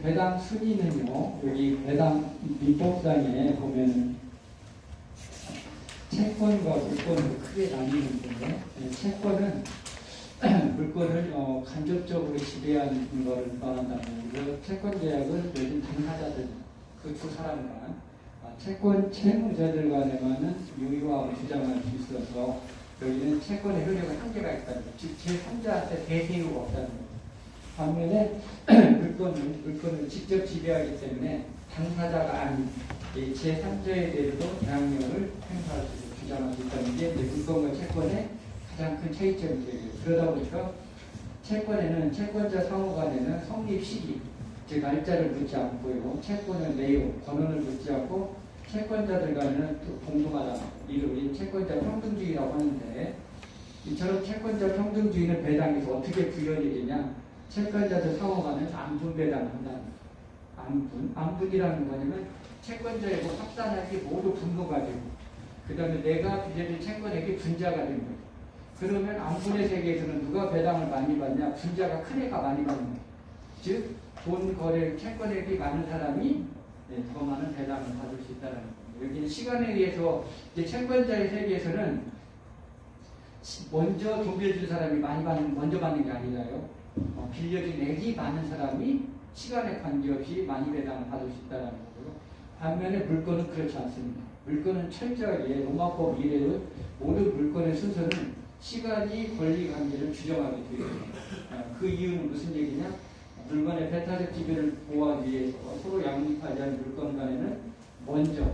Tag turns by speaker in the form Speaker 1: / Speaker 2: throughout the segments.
Speaker 1: 배당 순위는요, 여기 배당 민법상에 보면 채권과 물권으로 크게 나뉘는데, 채권은 물권을 간접적으로 지배하는 것을 말한다면, 채권 계약은 요즘 당사자들, 그 두 사람과 채권 채무자들 간에만은 유효하고 주장할 수 있어서 여기는 채권의 효력은 한계가 있다는 것, 즉 제3자한테 대세유가 없다는 것. 반면에 물권을 직접 지배하기 때문에 당사자가 아닌 제3자에 대해서도 대항력을 행사할 수 있고 주장할 수 있다는 게 물권과 채권의 가장 큰 차이점이 되고요. 그러다 보니까 채권에는 채권자 상호 간에는 성립 시기, 즉 날짜를 묻지 않고요. 채권의 내용, 권한을 묻지 않고 채권자들 간에는 또 동등하다. 이를 우리 채권자 평등주의라고 하는데, 이처럼 채권자 평등주의는 배당에서 어떻게 구현이 되냐? 채권자들 상호 간에 안분 배당한다. 안분이라는 거냐면 채권자에게 합산하기 모두 분모가 되고, 그 다음에 내가 빌려준 채권에게 분자가 되는 거예요. 그러면 안분의 세계에서는 누가 배당을 많이 받냐? 분자가 큰 애가 많이 받는 거예요. 즉, 돈 거래 채권액이 많은 사람이 더 많은 배당을 받을 수 있다는 겁니다. 여기는 시간에 의해서 이제 채권자의 세계에서는 먼저 돈 빌려준 사람이 먼저 받는 게 아니라요. 빌려준 액이 많은 사람이 시간에 관계없이 많이 배당을 받을 수 있다는 거고요. 반면에 물건은 그렇지 않습니다. 물건은 철저하게 로마법 이래로 모든 물건의 순서는 시간이 권리 관계를 규정하게 되어 있습니다. 그 이유는 무슨 얘기냐? 물건의 배타적 지배를 보호하기 위해서 서로 양립하지 않은 물건 간에는 먼저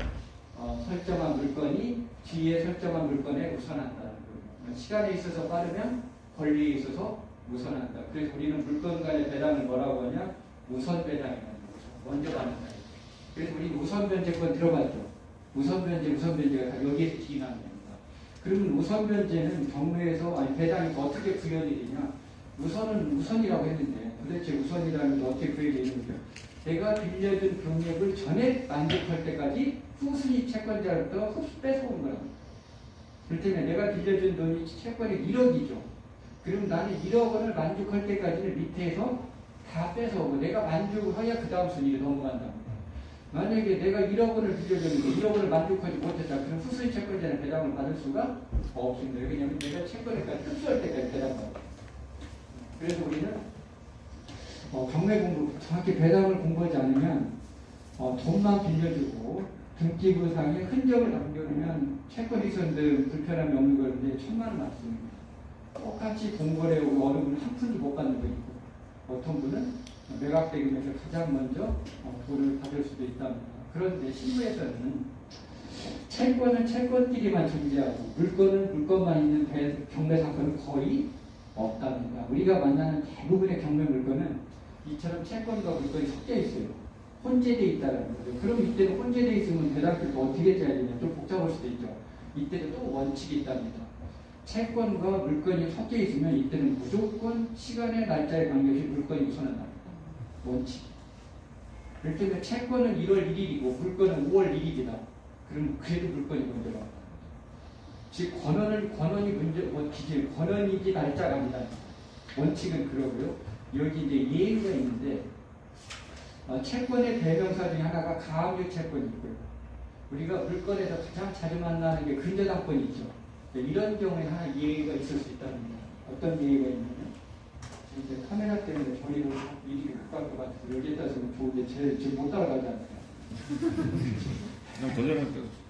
Speaker 1: 설정한 물건이 뒤에 설정한 물건에 우선한다는 거예요. 시간에 있어서 빠르면 권리에 있어서 우선한다. 그래서 우리는 물건 간의 배당을 뭐라고 하냐? 우선 배당이라는 거죠. 먼저 받는다. 그래서 우리 우선 변제권 들어봤죠? 우선 변제가 다 여기에서 기인하는 겁니다. 그러면 우선 변제는 경매에서 배당이 어떻게 구현이 되냐? 우선은 우선이라고 했는데 도대체 우선이라는 게 어떻게 구현이 되는지요? 내가 빌려준 금액을 전에 만족할 때까지 후순위 채권자로부터 흡수 뺏어온 거라고. 그렇다면 내가 빌려준 돈이 채권이 1억이죠. 그럼 나는 1억 원을 만족할 때까지는 밑에서 다 뺏어오고 내가 만족을 해야 그 다음 순위로 넘어간다. 만약에 내가 1억 원을 빌려줬는데 1억 원을 만족하지 못했다. 그럼 후순위 채권자는 배당을 받을 수가 없습니다. 왜냐하면 내가 채권에까지 흡수할 때까지 배당받아. 그래서 우리는 경매 공부, 정확히 배당을 공부하지 않으면 돈만 빌려주고 등기부상에 흔적을 남겨놓으면 채권 이선들 불편함이 없는 건데 천만 원 맞습니다. 똑같이 동거래하고 어느 분은 한 푼도 못 받는 거 있고 어떤 분은 매각대금에서 가장 먼저 돈을 받을 수도 있답니다. 그런데 실무에서는 채권은 채권끼리만 존재하고 물건은 물건만 있는 경매 사건은 거의 없답니다. 우리가 만나는 대부분의 경매 물건은 이처럼 채권과 물건이 섞여 있어요. 혼재되어 있다는 거죠. 그럼 이때는 혼재되어 있으면 배당표를 어떻게 짜야 되냐? 좀 복잡할 수도 있죠. 이때는 또 원칙이 있답니다. 채권과 물건이 섞여 있으면 이때는 무조건 시간의 날짜에 관계없이 물건이 우선한다. 원칙. 그렇기 때문에 채권은 1월 1일이고 물건은 5월 1일이다. 그럼 그래도 물건이 먼저 나온다. 즉 권한이 문제 기준 권한이지 날짜가 아니다. 원칙은 그러고요. 여기 이제 예의가 있는데 채권의 대명사 중에 하나가 가압류 채권이 있고요. 우리가 물건에서 가장 자주 만나는 게 근저당권이 있죠. 이런 경우에 하나 예의가 있을 수 있답니다. 어떤 예의가 있냐면 이제 카메라 때문에 저희를 일이 가까울 것 같아서 여기에다 쓰면 좋은데 제일 못 따라가지 않나요?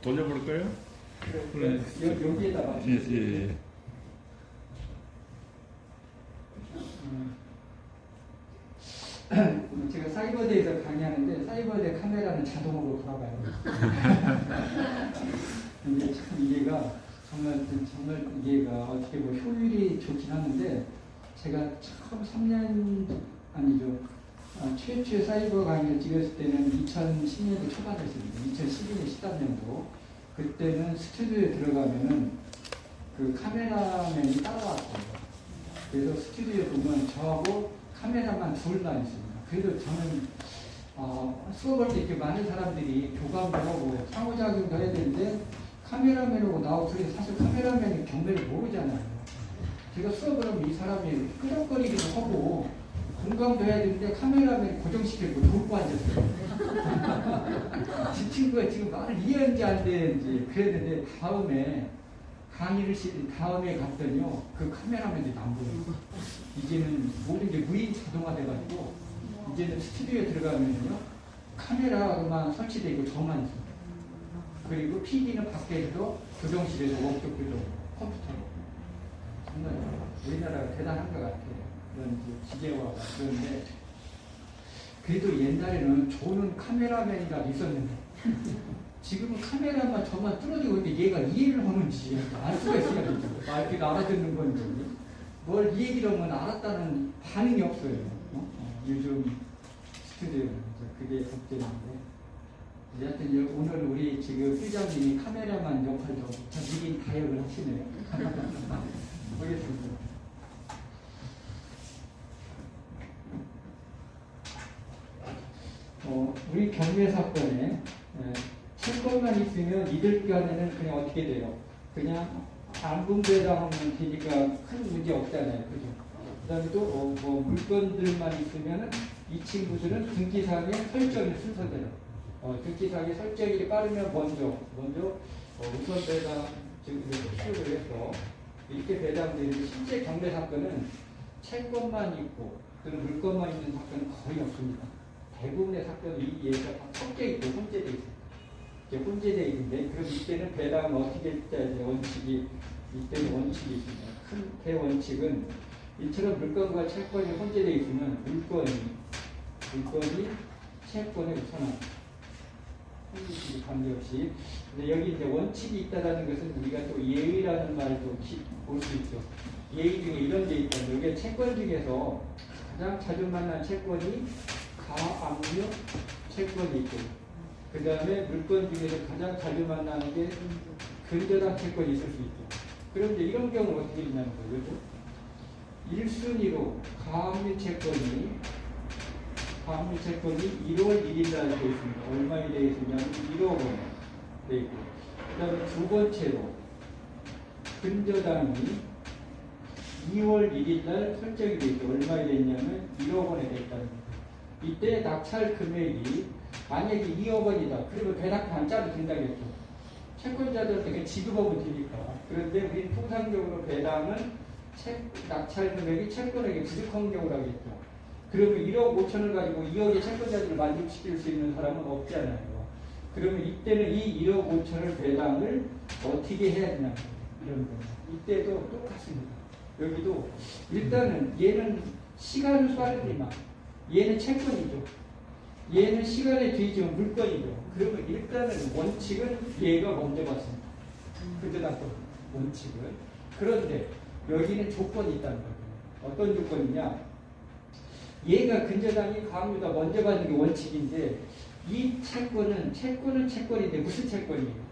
Speaker 2: 돌려볼까요?
Speaker 1: 그래. 여기에다가
Speaker 2: 예.
Speaker 1: 제가 사이버대에서 강의하는데 사이버대 카메라는 자동으로 돌아가요. 근데 참 이게가 정말 이게가 어떻게 보면 효율이 좋긴 하는데 제가 처음 3년 아니죠. 최초의 사이버 강의를 찍었을 때는 2010년도 초반이었습니다. 2012년 13년도 그때는 스튜디오에 들어가면은 그 카메라맨이 따라왔어요. 그래서 스튜디오에 보면 저하고 카메라만 둘만 있습니다. 그래도 저는 수업할 때 이렇게 많은 사람들이 교감도 하고 상호작용도 해야 되는데 카메라맨하고 나하고 둘이 사실 카메라맨이 경매를 모르잖아요. 제가 수업을 하면 이 사람이 끄덕거리기도 하고 공감도 해야 되는데 카메라맨 고정시키고 돌고 앉았어요. 이 친구가 지금 말을 이해하는지 안 되는지 그랬는데 다음에 갔더니요 그 카메라맨들이 안 보여요. 이제는 모든 게 무인 자동화 돼가지고 이제는 스튜디오에 들어가면요 카메라만 설치되어 있고 저만 있어요. 그리고 PD는 밖에서 교정실에서 워크숍 교정 컴퓨터로. 정말 우리나라가 대단한 것 같아요. 그런 기계화가. 그런데 그래도 옛날에는 좋은 카메라맨이라도 있었는데 지금은 카메라만 저만 뚫어지고 있는데 얘가 이해를 하는지 알 수가 있어요. 이렇게 알아듣는 건지 뭘 이 얘기를 하면 알았다는 반응이 없어요. 요즘 스튜디오는 그게 걱정인데 여하튼 오늘 우리 지금 회장님이 카메라만 역할도 참 미리 다역을 하시네요. 보겠습니다. 우리 경매 사건에 채권만 있으면 이들 간에는 그냥 어떻게 돼요? 그냥 안분배당하면 되니까 큰 문제 없잖아요. 그죠? 그 다음에 또 물건들만 있으면 이 친구들은 등기상의 설정이 순서대로 등기상의 설정이 빠르면 먼저 우선 배당 지금 수요를 해서 이렇게 배당되는데 실제 경매 사건은 채권만 있고 또는 물건만 있는 사건은 거의 없습니다. 대부분의 사건은 이 얘가 다 섞여 있고 혼재되어 있습니다. 혼재되어 있는데 그럼 이때는 배당은 어떻게 짜야지 원칙이 이때는 원칙이 있습니다. 큰 대원칙은 이처럼 물건과 채권이 혼재되어 있으면 물건이 채권에 우선합니다. 혼재식이 관계없이. 근데 여기 이제 원칙이 있다라는 것은 우리가 또 예의라는 말도 볼 수 있죠. 예의 중에 이런 게 있다. 이게 채권 중에서 가장 자주 만난 채권이 가압류 채권이 있고, 그 다음에 물건 중에서 가장 자주 만나는 게 근저당 채권이 있을 수 있죠. 그런데 이런 경우는 어떻게 있냐는 거죠. 1순위로 가압류 채권이 1월 1일 날 되어 있습니다. 얼마에 되어 있느냐면 1억 원 되어 있고, 그 다음에 두 번째로 근저당이 2월 1일 날 설정이 되어 있고, 얼마에 되어 있냐면 1억 원에 되어 있다는 겁니다. 이때 낙찰 금액이 만약에 2억 원이다. 그러면 배당금 안 짜도 된다겠죠. 채권자들한테 그냥 지급하면 되니까. 그런데 우리는 통상적으로 배당은 낙찰 금액이 채권에게 부족한 경우를 하겠죠. 그러면 1억 5천을 가지고 2억의 채권자들을 만족시킬 수 있는 사람은 없잖아요. 그러면 이때는 이 1억 5천을 배당을 어떻게 해야 되냐. 이런 거. 이때도 똑같습니다. 여기도 일단은 얘는 시간은 빠르지만 얘는 채권이죠. 얘는 시간에 뒤지면 물건이죠. 그러면 일단은 원칙은 얘가 먼저 받습니다. 근저당 원칙은. 그런데 여기는 조건이 있다는 거예요. 어떤 조건이냐? 얘가 근저당이 가압류가 먼저 받는 게 원칙인데 이 채권은 채권인데 무슨 채권이에요?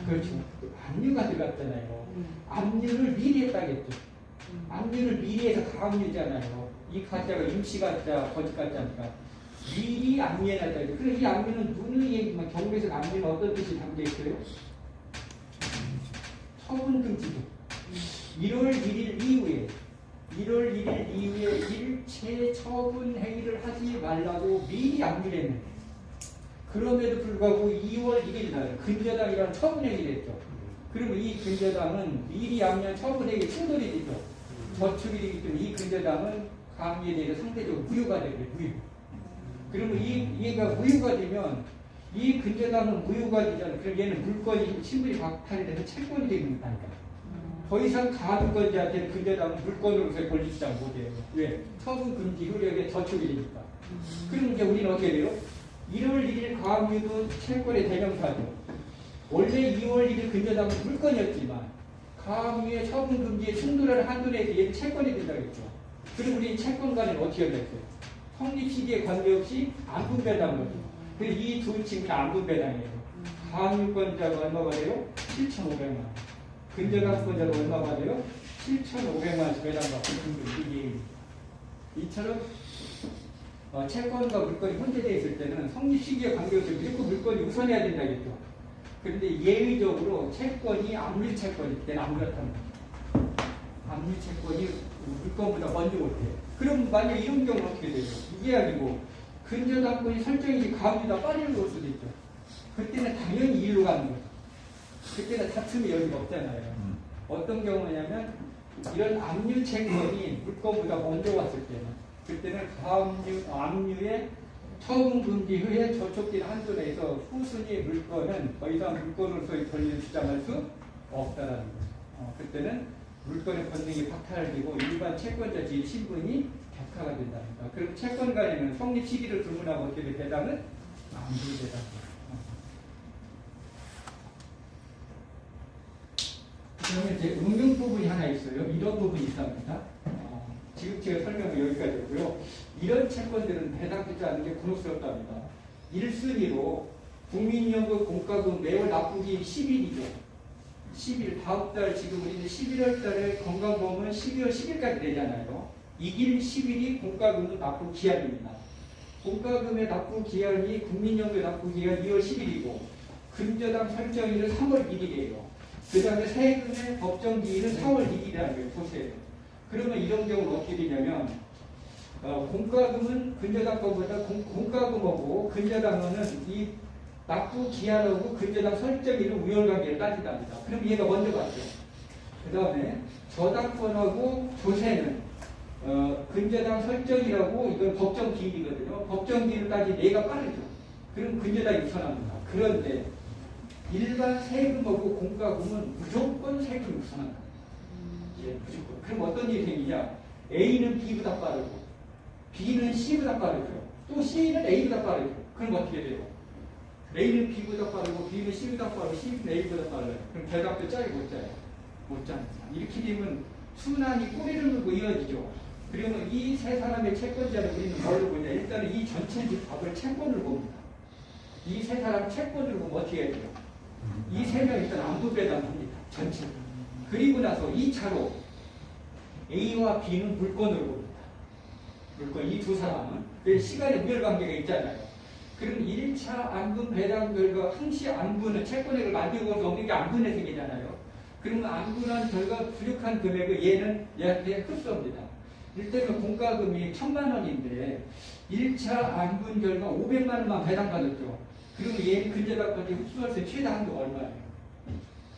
Speaker 1: 그렇죠. 압류가 들어갔잖아요. 압류를 미리 했다겠죠. 압류를 미리 해서 가압류잖아요. 이 가짜가 임시가짜, 거짓가짜니까. 미리 압류해놨다. 그래서 이 압류는 누누이 얘기지만 경우에서 압류는 어떤 뜻이 담겨 있어요? 처분 금지죠. 1월 1일 이후에 일체 처분 행위를 하지 말라고 미리 압류를 했는데, 그럼에도 불구하고 2월 1일 날 근저당이라는 처분 행위를 했죠. 그러면 이 근저당은 미리 압류한 처분 행위 충돌이 되죠. 저축이 되기 때문에 이 근저당은 가압류에 대해서 상대적으로 무효가 되고요. 무효. 그러면 얘가 무효가 되면 이 근저당은 무효가 되잖아요. 그럼 얘는 물건이 신분이 박탈이 돼서 채권이 되는 거니까. 더 이상 가압류권자한테는 근저당은 물건으로서의 권리주장 못해요. 왜? 처분 금지 효력에 저촉이 되니까. 그럼 이제 우리는 어떻게 돼요? 1월 1일 가압류도 채권의 대명사죠. 원래 2월 1일 근저당은 물건이었지만 가압류의 처분 금지에 충돌하는 한도에 얘는 채권이 된다겠죠. 그럼 우리 채권 간에는 어떻게 됐어요? 성립 시기에 관계없이 안분배당을 하죠. 그래서 이 두 친구는 안분배당이에요. 가압류권자가 얼마 받아요? 7,500만 원. 근저당권자가 얼마 받아요? 7,500만 원씩 배당받고 이게 이처럼 채권과 물건이 혼재되어 있을 때는 성립 시기에 관계없이 무조건 물건이 우선해야 된다겠죠. 그런데 예외적으로 채권이 압류 채권일 때는 안 그렇다는 거죠. 압류 채권이 물건보다 먼저 올 때. 그럼 만약 이런 경우는 어떻게 돼요? 이게 아니고 근저당권이 설정이 가운데다 빠르게 올 수도 있죠. 그때는 당연히 일로 가는 거죠. 그때는 다툼이 여지가 없잖아요. 어떤 경우냐면 이런 압류 채권이 물건보다 먼저 왔을 때는 그때는 압류의 처분 금지 후에 저촉된 한도 내에서 후순위 물건은 더 이상 물건으로서의 권리를 주장할 수 없다라는 거죠. 그때는 물건의 권능이 박탈되고 일반 채권자 지위 신분이 격화가 된다는 거죠. 그럼 채권관에는 성립 시기를 불문하고 어떻게 돼? 배당은 안 되다. 그러면 이제 응용 부분이 하나 있어요. 이런 부분이 있답니다. 지금 제가 설명은 여기까지고요. 이런 채권들은 배당되지 않는 게 곤혹스럽답니다. 1순위로 국민연금 공과금 매월 납부기 10일이죠. 10일, 다음 달 지금 우리는 11월 달에 건강보험은 12월 10일까지 되잖아요. 이길 10일이 공과금 납부 기한입니다. 공과금의 납부 기한이 국민연금 납부 기한 2월 10일이고 근저당 설정일은 3월 1일이에요. 그 다음에 세금의 법정 기일은 4월 1일이라는 거예요. 보세요. 그러면 이런 경우는 어떻게 되냐면 공과금은 근저당권보다 공과금하고 근저당은 이 납부 기한하고 근저당 설정일은 우열관계를 따진답니다. 그럼 얘가 먼저 갔죠. 그 다음에 저당권하고 조세는 근저당 설정이라고 이건 법정 기일이거든요. 법정 기일을 따지면 얘가 빠르죠. 그럼 근저당이 우선합니다. 그런데 일반 세금하고 공과금은 무조건 세금이 우선한다. 예, 무조건. 그럼 어떤 일이 생기냐? A는 B보다 빠르고 B는 C보다 빠르죠. 또 C는 A보다 빠르죠. 그럼 어떻게 돼요? A는 B보다 빠르고 B는 C보다 빠르고 C는 A보다 빨라요. 그럼 대답도 짜요, 못 짜요? 못 짭니다. 이렇게 되면 순환이 꼬리를 물고 이어지죠. 그러면 이 세 사람의 채권자를 우리는 뭘로 보냐? 일단은 이 전체 집합을 채권을 봅니다. 이 세 사람 채권을 보면 어떻게 해야 돼요? 이 세 명 일단 안부 배당합니다. 전체. 그리고 나서 2차로 A와 B는 물건으로 봅니다. 물건, 이 두 사람은. 시간의 무혈관계가 있잖아요. 그럼 1차 안분 배당 결과 항시 안분은 채권액을 만들고 없는 게 안분에 생기잖아요. 그러면 안분한 결과 부족한 금액을 얘는 얘한테 흡수합니다. 일단은 공과금이 1,000만 원인데 1차 안분 결과 500만 원만 배당받았죠. 그러면 얘는 근저당까지 흡수할 수 있는 최대 한도가 얼마예요?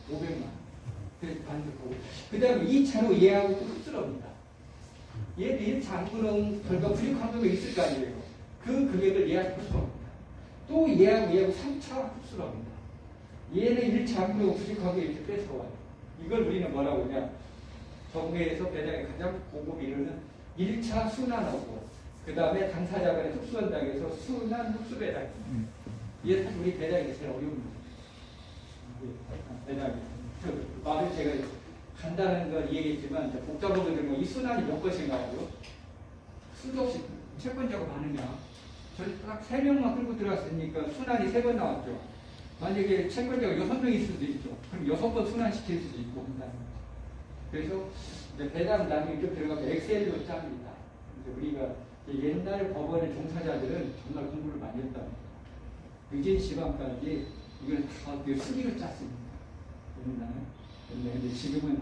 Speaker 1: 500만 원. 그래서 반대하고. 그 다음에 2차로 얘하고 또 흡수를 합니다. 얘도 1차 안분은 결과 부족한 금액이 있을 거 아니에요. 그 금액을 얘한테 흡수합니다. 또 얘하고 3차 흡수를 합니다. 얘는 1차 안분하고 부족하게 이렇게 뺏어와요. 이걸 우리는 뭐라고 하냐? 정부에서 배당의 가장 고급 이론은 1차 순환하고 그 다음에 당사자 간에 흡수한다고 해서 순환 흡수 배당. 이게 사실 우리 배당이 제일 어려운 배당이. 말을 제가 간단한 걸 얘기했지만 복잡한 걸 들면 이 순환이 몇 번씩 나오고요. 수도 없이 채권자가 많으냐. 저희 딱 3명만 끌고 들어갔으니까 순환이 3번 나왔죠. 만약에 채권자가 6명 있을 수도 있죠. 그럼 6번 순환시킬 수도 있고 한다는 거죠. 그래서 배당 나중에 좀 들어가면 엑셀로 짭니다. 우리가 옛날 법원의 종사자들은 정말 공부를 많이 했답니다. 늦은 시간까지 이걸 다 수기로 짰습니다. 근데 지금은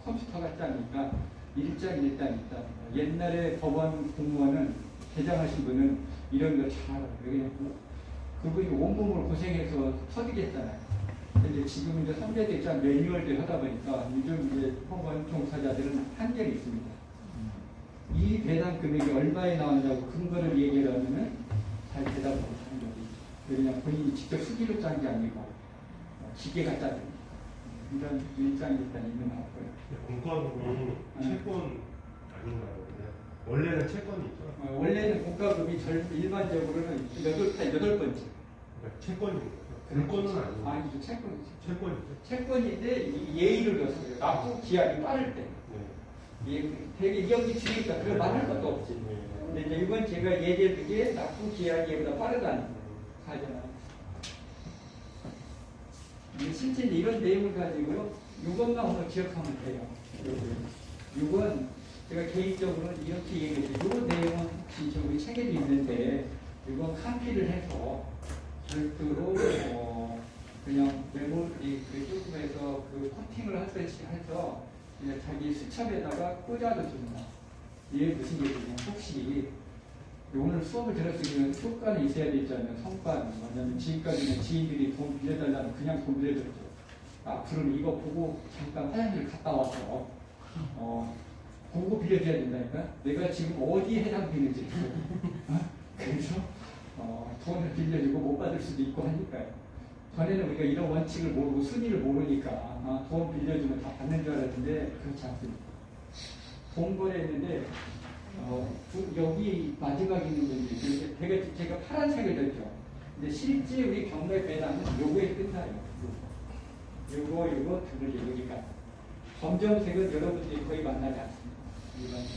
Speaker 1: 컴퓨터가 짜니까 일장 일단 있다. 옛날에 법원 공무원은 개장하신 분은 이런 거 잘 알아요. 그분이 온몸으로 고생해서 서기겠잖아요. 근데 지금 이제 선배들 입장 매뉴얼들 하다 보니까 요즘 이제 법원 종사자들은 한계가 있습니다. 이 배당 금액이 얼마에 나온다고 근거를 얘기를 하면은 잘 대답을 못하는 거지. 그냥 본인이 직접 수기로 짠 게 아니고 기계가 짜든 이런 일장이 일단 있는 것 같고요.
Speaker 2: 공과금이 채권 아닌가요? 원래는 채권이 있죠.
Speaker 1: 원래는 공과금이 일반적으로는 8번째.
Speaker 2: 그러니까 채권입니다. 물건은 아니고.
Speaker 1: 아니죠, 채권이죠.
Speaker 2: 채권이죠.
Speaker 1: 채권인데 예의를 뒀어요. 납부 기한이 빠를 때. 네. 되게 여기 주니까 그걸 말할 것도 없지.
Speaker 2: 네.
Speaker 1: 근데 이제 이번 제가 예를 들게 납부 기한이 얘보다 빠르다는 사전. 실제 이런 내용을 가지고요. 이것만 오늘 기억하면 돼요. 이건 제가 개인적으로는 이렇게 얘기해서 이 내용은 혹시 저기 책에도 있는데 이건 카피를 해서 별도로 그냥 메모리 조금 해서 그 코팅을 할 때 해서 이제 자기 수첩에다가 꽂아놓습니다. 이게 무슨 얘기냐? 혹시 오늘 수업을 들었으면 효과는 있어야 되잖아요. 성과는. 왜냐면 지금까지는 지인들이 돈 빌려달라면 그냥 돈 빌려줬죠. 앞으로는 이거 보고 잠깐 화장실 갔다 와서 보고 빌려줘야 된다니까. 내가 지금 어디에 해당되는지. 그래서 돈을 빌려주고 못 받을 수도 있고 하니까요. 전에는 우리가 이런 원칙을 모르고 순위를 모르니까 돈 빌려주면 다 받는 줄 알았는데 그렇지 않습니다. 봉거래했는데 여기 마지막에 있는 분이 되게 제가 파란색을 줬죠. 근데 실제 우리 경매 배당은 요거에 끝나요. 요거 등을 여기까지. 검정색은 여러분들이 거의 만나지 않습니다.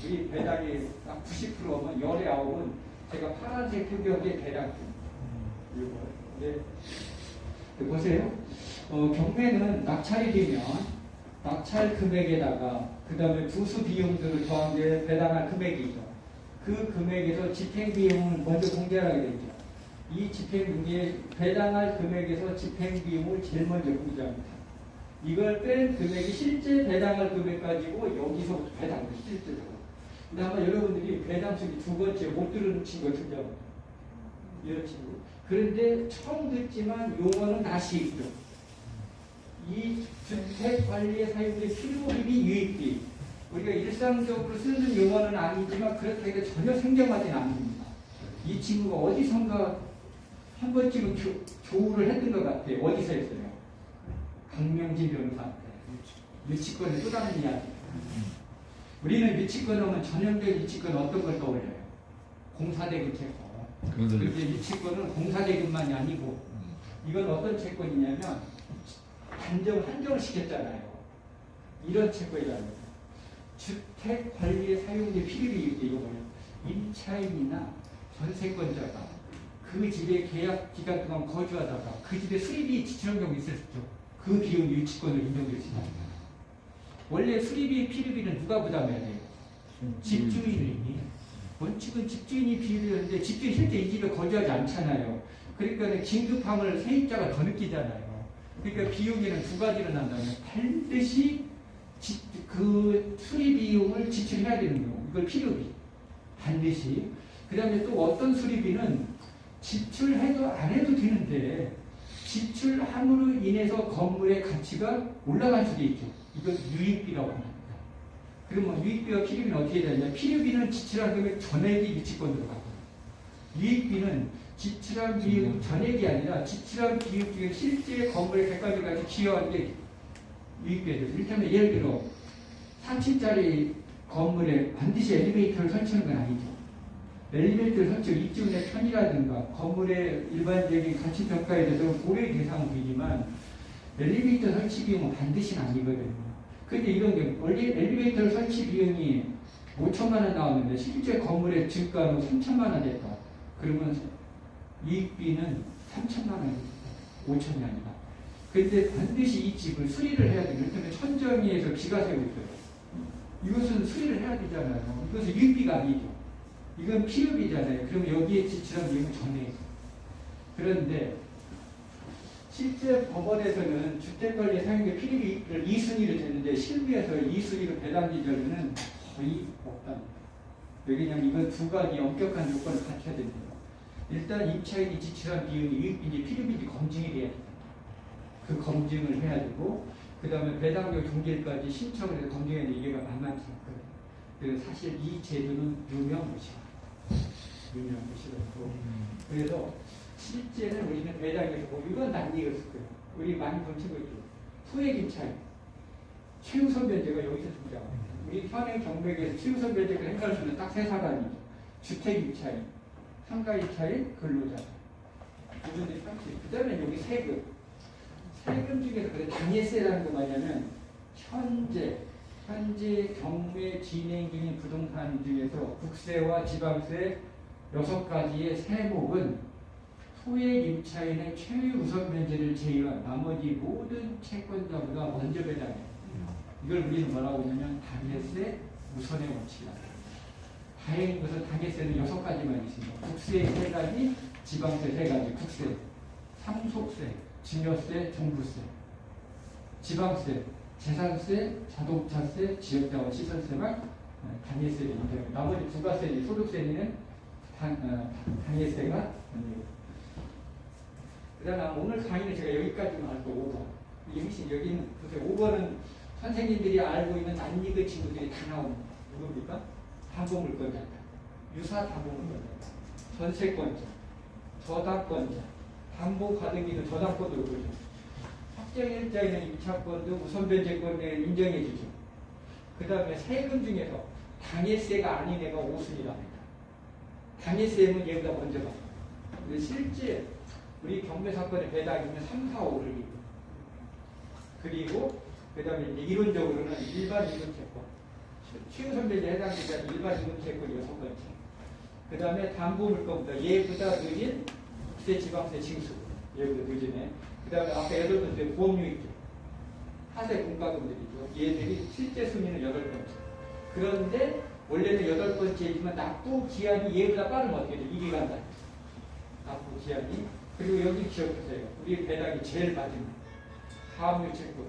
Speaker 1: 우리 배당이 딱 90%면 열의 9은 제가 파란색 표기역의 배당. 요거. 네. 보세요. 경매는 낙찰이 되면 낙찰 금액에다가 그 다음에 부수 비용들을 더한 게 배당할 금액이죠. 그 금액에서 집행 비용을 먼저 공제하게 되죠. 이 집행비에 배당할 금액에서 집행 비용을 제일 먼저 공제합니다. 이걸 뺀 금액이 실제 배당할 금액 가지고 여기서부터 배당을 실제로. 근데 아마 여러분들이 배당 수기 두 번째 못 들은 친구 같은데 이런 친구. 그런데 처음 듣지만 용어는 다시 있죠. 이 주택관리에 사용된 필요비비 유익비. 우리가 일상적으로 쓰는 용어는 아니지만 그렇게 전혀 생경하지 않습니다. 이 친구가 어디선가 한 번쯤은 조우를 했던 것 같아요. 어디서 했어요? 강명진 변호사한테. 유치권의 또 다른 이야기. 우리는 유치권 하면 전형적인 유치권 어떤 걸 떠올려요? 공사대금 채권. 그런데 유치권은 공사대금만이 아니고 이건 어떤 채권이냐면 한정을 시켰잖아요. 이런 채권이라는 거예요. 주택관리에 사용된 필요비 이거 뭐냐? 임차인이나 전세권자가 그 집에 계약 기간 동안 거주하다가 그 집에 수리비 지출한 경우 있었죠. 그 비용 유치권을 인정될 수 있습니다. 원래 수리비, 필요비는 누가 부담해야 돼요? 집주인이. 원칙은 집주인이 비율이었는데 집주인이 실제 이 집에 거주하지 않잖아요. 그러니까 긴급함을 세입자가 더 느끼잖아요. 그러니까 비용에는 두 가지로 난다면 반드시 그 수리 비용을 지출해야 되는 경우. 이걸 필요비. 반드시. 그 다음에 또 어떤 수리비는 지출해도 안 해도 되는데 지출함으로 인해서 건물의 가치가 올라갈 수도 있죠. 이걸 유익비라고 합니다. 그러면 유익비와 필요비는 어떻게 되느냐? 필요비는 지출한 금액 전액이 유치권으로 가고 유익비는 지출한 비용 전액이 아니라 지출한 비용 중에 실제 건물의 객관적까지 기여한 게 유익비가 되죠. 이를테면 예를 들어 3층짜리 건물에 반드시 엘리베이터를 설치하는 건 아니죠. 엘리베이터를 설치하고 입주인의 편의라든가 건물의 일반적인 가치 평가에 대해서 고려의 대상은 되지만 엘리베이터 설치 비용은 반드시는 아니거든요. 근데 이런 경우 원래 엘리베이터 설치 비용이 5천만 원 나왔는데 실제 건물의 증가는 3천만 원 됐다. 그러면 이익비는 3천만 원이 5천이 아니라. 근데 반드시 이 집을 수리를 해야 돼요. 이를테면 천정위에서 비가 새고 있어요. 이것은 수리를 해야 되잖아요. 이것은 유익비가 아니죠. 이건 필요비잖아요. 그럼 여기에 지출한 비용은 전액. 그런데 실제 법원에서는 주택관리에 사용된 필요비를 2순위로 줬는데 실무에서 2순위로 배당 기준은 거의 없답니다. 왜냐하면 이건 두 가지 엄격한 요건을 갖춰야 됩니다. 일단 임차인이 지출한 비용이 유익비인지 필요비인지 검증이 돼야 됩니다. 그 검증을 해야 되고 그 다음에 배당료 종결까지 신청을 해서 검증해야 되는데 이게 만만치 않거든요. 그래서 사실 이 제도는 유명무실하고 그래서 실제는 우리는 배당에서 뭐 이건 난리였을 거예요. 우리 많이 던지고 있죠. 소액 임차인 최우선 변제가 여기서 등장합니다. 우리 현행 경매에서 최우선 변제가 행사할 수 있는 딱 세 사람이죠. 주택 임차인, 상가 임차인, 근로자. 이분들이 상식. 그 다음에 여기 세금. 세금 중에서 그래 당해세라는 거 뭐냐면 현재 경매 진행 중인 부동산 중에서 국세와 지방세 6가지의 세목은 소액 임차인의 최우선 면제를 제외한 나머지 모든 채권자보다 먼저 배당해요. 이걸 우리는 뭐라고 하냐면 당해세 우선의 원칙이다. 다행인 것은 당해세는 6가지만 있습니다. 국세 3가지, 지방세 3가지, 국세, 상속세, 증여세, 종부세, 지방세 재산세, 자동차세, 지역자원 시설세만 단위세를 인정해요. 나머지 부가세, 소득세는 단위세가 아니에요. 그 다음 오늘 강의는 제가 여기까지만 할 거고, 여기는 보세요. 5번은 선생님들이 알고 있는 낯익은 친구들이 다 나옵니다. 누굽니까? 담보물권자, 유사 담보물권자, 전세권자, 저당권자, 담보가등기는 저당권도 그러죠. 확정일자에는 2차권도 우선변제권을 인정해주죠. 그 다음에 세금 중에서 당해세가 아닌 애가 5순위랍니다. 당해세는 얘보다 먼저 가요. 근데 실제 우리 경매사건의 배당이면 3, 4, 5를 이고, 그리고 그 다음에 이론적으로는 일반 임금채권, 최우선변제 해당되지 일반 임금채권이 6번째. 그 다음에 담보물권보다 얘보다 늦은 국세 지방세 징수, 얘보다 늦은 애. 그 다음에 아까 8번째 보험유익제, 하세 공과금들이죠. 얘들이 실제 순위는 8번째. 그런데 원래는 8번째이지만 납부 기한이 얘보다 빠르면 어떻게 돼? 2기 간다. 납부 기한이. 그리고 여기 기억하세요. 우리 배당이 제일 마지막. 가압류 채권,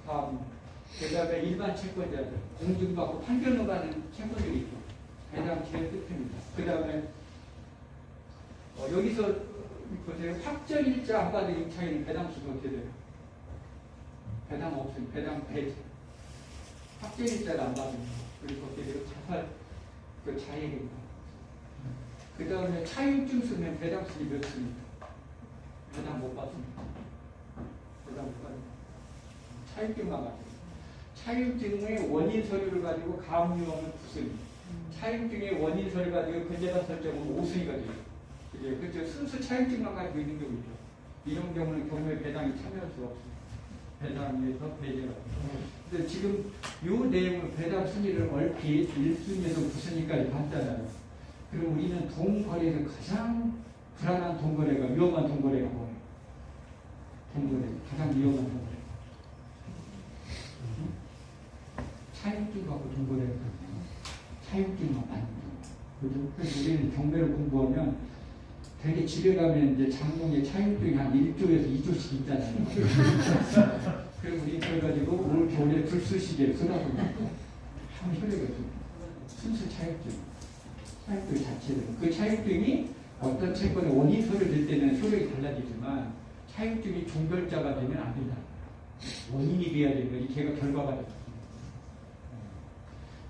Speaker 1: 가압류. 그 다음에 일반 채권자들, 공증받고 판결로 가는 채권들이 있고, 배당 제일 끝입니다. 그 다음에 여기서 보세요. 확정일자 안 받은 임차인은 배당 수가 어떻게 돼요? 배당 없으면 배당 배제. 확정일자를 안 받으면 그리고 어떻게 돼요? 자살, 그 자해입니다. 그 다음에 차유증 쓰면 배당 수이 몇 수입니까? 배당 못 받습니다. 배당 못 받습니다. 차유증만 받습니다. 차유증의 원인 서류를 가지고 가압류하면 9순위. 차유증의 원인 서류 가지고 근저당 설정은 5순위가 돼요. 그렇죠. 순수 차유증만 가지고 있는 경우죠. 이런 경우는 경매 배당이 참여할 수 없습니다. 배당에서 배제가. 근데 지금 이 내용을 배당 순위를 얼핏 1순위에서 9순위까지 봤잖아요. 그럼 우리는 동거래에서 가장 불안한 동거래가 위험한 동거래가 뭐예요? 동거래 가장 위험한 동거래. 차유증 갖고 동거래를 하거든요. 차유증만 받는 경우. 그죠? 그래서 우리는 경매를 공부하면 되게 집에 가면 이제 장롱에 차유증이 한 1조에서 2조씩 있잖아요. 그럼 우리 그래가지고 올 겨울에 불수시개를 쏟아보면 참 효력이 순수 차유증. 차유증 자체를. 그 차유증이 어떤 채권의 원인 소를 낼 때는 효력이 달라지지만 차유증이 종결자가 되면 안 된다. 원인이 돼야 되는 거지. 걔가 결과가 됩니다.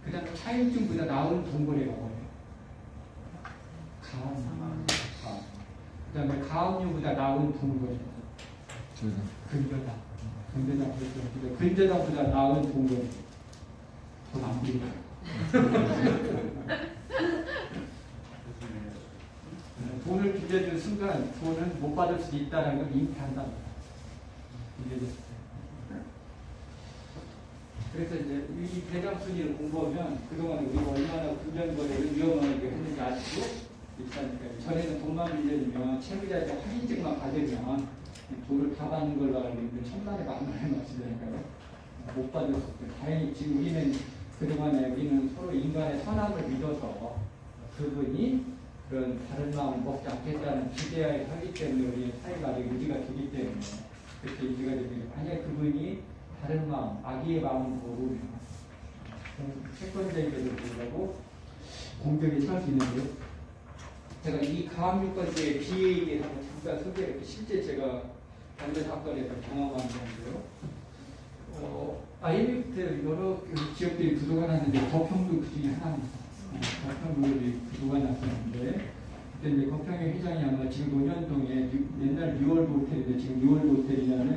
Speaker 1: 그 다음에 차유증보다 나은 동거래가 뭐예요? 가압류. 그 다음에 가압류보다 나은 동거래. 근저당. 근저당보다 나은 동거래. 돈 안 빌려. 돈을 빌려준 순간 돈은 못 받을 수도 있다는 걸 인지한다. 그래서 이제 이 배당 순위를 공부하면 그동안 우리가 얼마나 금전거래를 위험하게 했는지 아시고 있다니까요. 전에는 돈만 빌려주면 채무자한테 확인증만 받으면 돈을 다 받는 걸로 알고 있는데 천만에 만만에 맞추다니까요. 못 받을 수 없어요. 다행히 지금 우리는 그동안에 우리는 서로 인간의 선함을 믿어서 그분이 그런 다른 마음을 먹지 않겠다는 기대하에 살기 때문에 우리의 사회가 아직 유지가 되기 때문에 그렇게 유지가 됩니다. 만약에 그분이 다른 마음, 악의의 마음을 모르면 채권자에게도 불구하고 공격에 처할 수 있는데요. 제가 이 가압류권자의 비에 대해서 잠깐 소개했고 실제 제가 경매 사건에서 경험한 건데요. IMF 여러 기업들이 부도가 났는데 거평도 그 중에 하나입니다. 거평도 부도가 났었는데 그때 이제 거평의 회장이 아마 지금 논현동에 옛날 뉴월드 호텔인데 지금 뉴월드 호텔이라는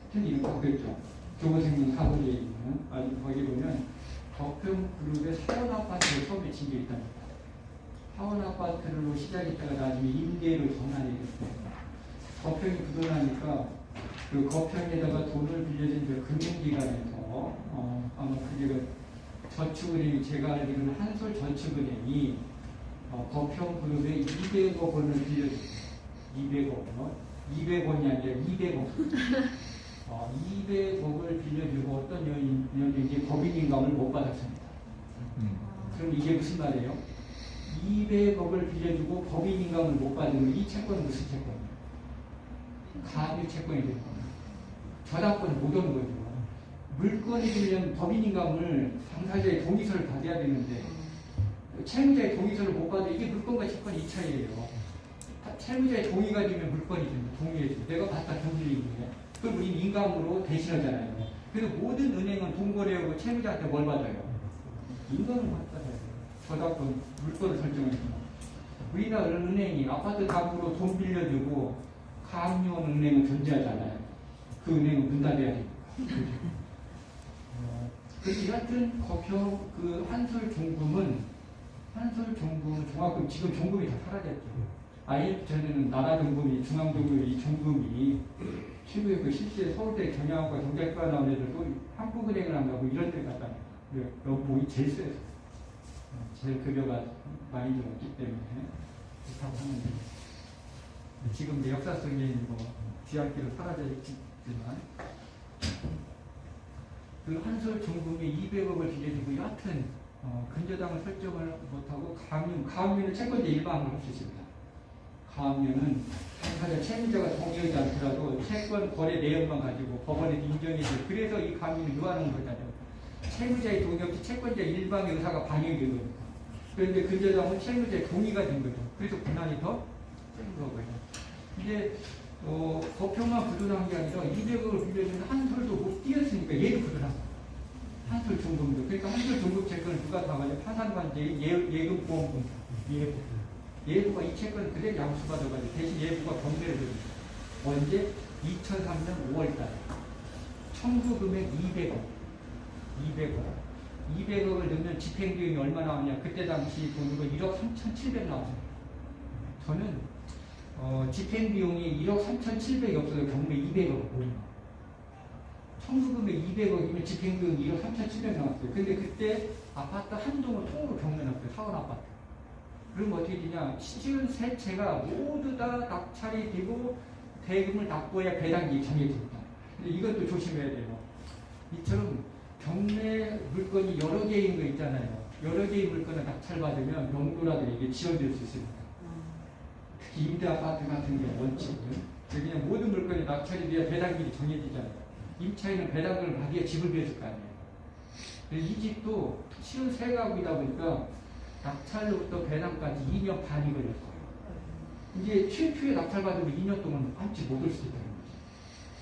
Speaker 1: 호텔 이름 바뀌었죠. 교보생명 사거리에 있는 아주 거기 보면 거평그룹의 사원아파트를 처음에 짓게 있답니다. 사원아파트로 시작했다가 나중에 임대로 전환이 됐어요. 거평이 부도나니까 그 거평에다가 돈을 빌려준 그 금융기관에서 아마 그게 저축은행이 제가 알기로는 한솔저축은행이 거평그룹에 200억 원을 빌려줬어요. 200원이 아니라 200억. 200억을 빌려주고 어떤 연인이 법인인감을 못 받았습니다. 그럼 이게 무슨 말이에요? 200억을 빌려주고 법인인감을 못 받으면 이 채권은 무슨 채권이에요? 가압류 채권이 되는 겁니다. 저당권을 못 오는 거죠. 물건이 되면 법인인감을 당사자의 동의서를 받아야 되는데 채무자의 동의서를 못 받아 이게 물건과 채권이 이 차이예요. 채무자의 동의가 되면 물건이 됩니다. 동의해줘. 내가 받다 돈 빌린 거예요. 그걸 우리는 인감으로 대신하잖아요. 그래서 모든 은행은 돈 거래하고 채무자한테 뭘 받아요? 인감을 받아요. 저작권 물건을 설정해서. 우리나라 은행이 아파트 담보로 돈 빌려주고 가압류원 은행은 존재하잖아요. 그 은행은 문 닫아야 됩니다. 그래서 여하튼 그 한솔종금은 종합금 지금 종금이 다 사라졌죠. IMF 전에는 나라종금이 중앙종금이 이 종금이 최고의 그 실제 서울대 경영학과 경제학과 나온 애들도 한국은행을 안 가고 이런 데 갔다 여기 제일 세서 제일 급여가 많이 들었기 때문에 그렇다고 하는데 지금 이제 역사 속에 뭐 뒤안기로 사라져 있지만 그 한솔 종금이 200억을 빌려주고 여하튼 근저당을 설정을 못하고 가압류는 채권자 일반으로 할 수 있습니다. 가압류는 당사자 채무자가 동의하지 않더라도 채권 거래 내역만 가지고 법원에 인정해서 그래서 이 가압류는 유한한 거잖아요. 채무자의 동의 없이 채권자 일방의 의사가 반영이 된 거니까. 그런데 근저당은 채무자의 동의가 된 거죠. 그래서 권한이 더 센 거고요. 이제 거평만 부도난 게 아니라 200억을 빌려주는 한솔도 못 뛰었으니까 얘도 부도난 거예요. 한솔 종금도. 그러니까 한솔 종금 채권을 누가 당하냐? 파산관제의 예금보험공사. 예부가 이 채권을 그대로 양수받아가지고 대신 예부가 경매를 드립니다. 언제? 2003년 5월달에. 청구 금액 200억을 넣으면 집행비용이 얼마 나오냐? 그때 당시 돈으로 1억 3,700 나왔어요. 저는 집행비용이 1억 3,700이 없어서 경매 200억. 청구금액 200억이면 집행비용 1억 3,700 나왔어요. 근데 그때 아파트 한 동을 통으로 경매놨어요. 사원 아파트. 그럼 어떻게 되냐? 시지은 세 채가 모두 다 낙찰이 되고 대금을 납부해야 배당이 정해집니다. 근데 이것도 조심해야 돼요. 이처럼 경매 물건이 여러 개인 거 있잖아요. 여러 개의 물건을 낙찰받으면 용도라도 이게 지연될 수 있습니다. 특히 임대 아파트 같은 경우 원칙은 그냥 모든 물건이 낙찰이 돼야 배당률이 정해지잖아요. 임차인은 배당금을 받아야 집을 비워줄 거 아니에요. 이 집도 시은 세 가구이다 보니까 낙찰로부터 배당까지 2년 반이 걸렸어요. 이제 최초에 낙찰받으면 2년 동안 한치 못 올 수 있다는 거죠.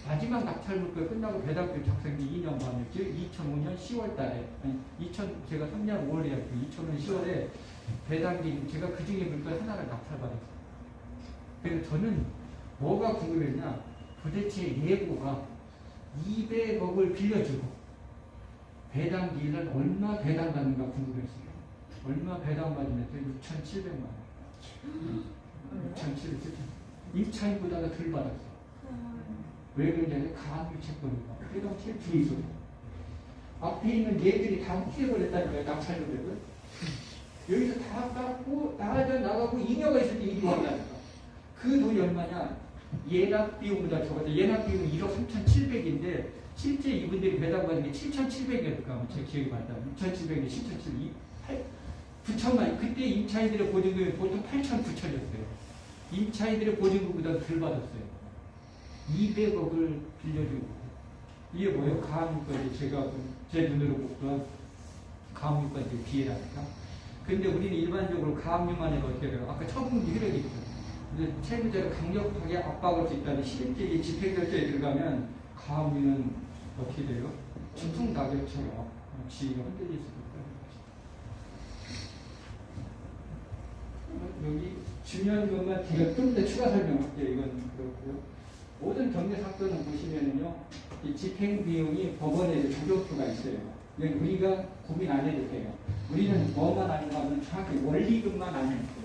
Speaker 1: 마지막 낙찰 물건 끝나고 배당금 작성이 2년 반이었죠. 2005년 10월 달에, 제가 3년 5월에 했고, 2005년 10월에 배당금, 제가 그 중에 물건 하나를 낙찰받았어요. 그래서 저는 뭐가 궁금했냐, 도대체 예고가 200억을 빌려주고 배당기일은 얼마 배당받는가 궁금했어요. 얼마 배당받으면서 6,700만 원. 6,700만 원. 임차인보다도 덜 받았어요. 왜 그러냐면 가압류 채권이고 그래도 제일 주의소. 앞에 있는 얘들이 다 훔쳐버렸다는 거예요. 낙찰금액을. 여기서 다 깎고 나가고 잉여가 있을 때 이리 왔다니까. 그 돈이 얼마냐? 예납 비용보다 적어도 예납 비용은 1억 3,700인데 실제 이분들이 배당받은 게 7,700이었을까? 제 기억이 맞다. 6,700에 7,700. 9천만. 그때 임차인들의 보증금이 보통 8,900이었어요. 임차인들의 보증금보다 덜 받았어요. 200억을 빌려주고. 이게 뭐예요? 가압류까지 제가 제 눈으로 보던 가압류까지 기회라니까. 근데 우리는 일반적으로 가압류만 해도 어떻게 돼요? 아까 처분기 효력이 있어요. 근데 채무자를 강력하게 압박할 수 있다는 실질적인 집행결정에 들어가면 가압류는 어떻게 돼요? 중풍 낙엽처럼 지위가 흔들릴 수도 있다는 거죠. 여기 중요한 것만 제가 좀 더 추가 설명할게요. 이건 그렇고요. 모든 경제 사건을 보시면은요, 이 집행 비용이 법원에 조정표가 있어요. 이건 우리가 고민 안 해도 돼요. 우리는 뭐만 아는가 하면 정확히 원리금만 아는 거예요.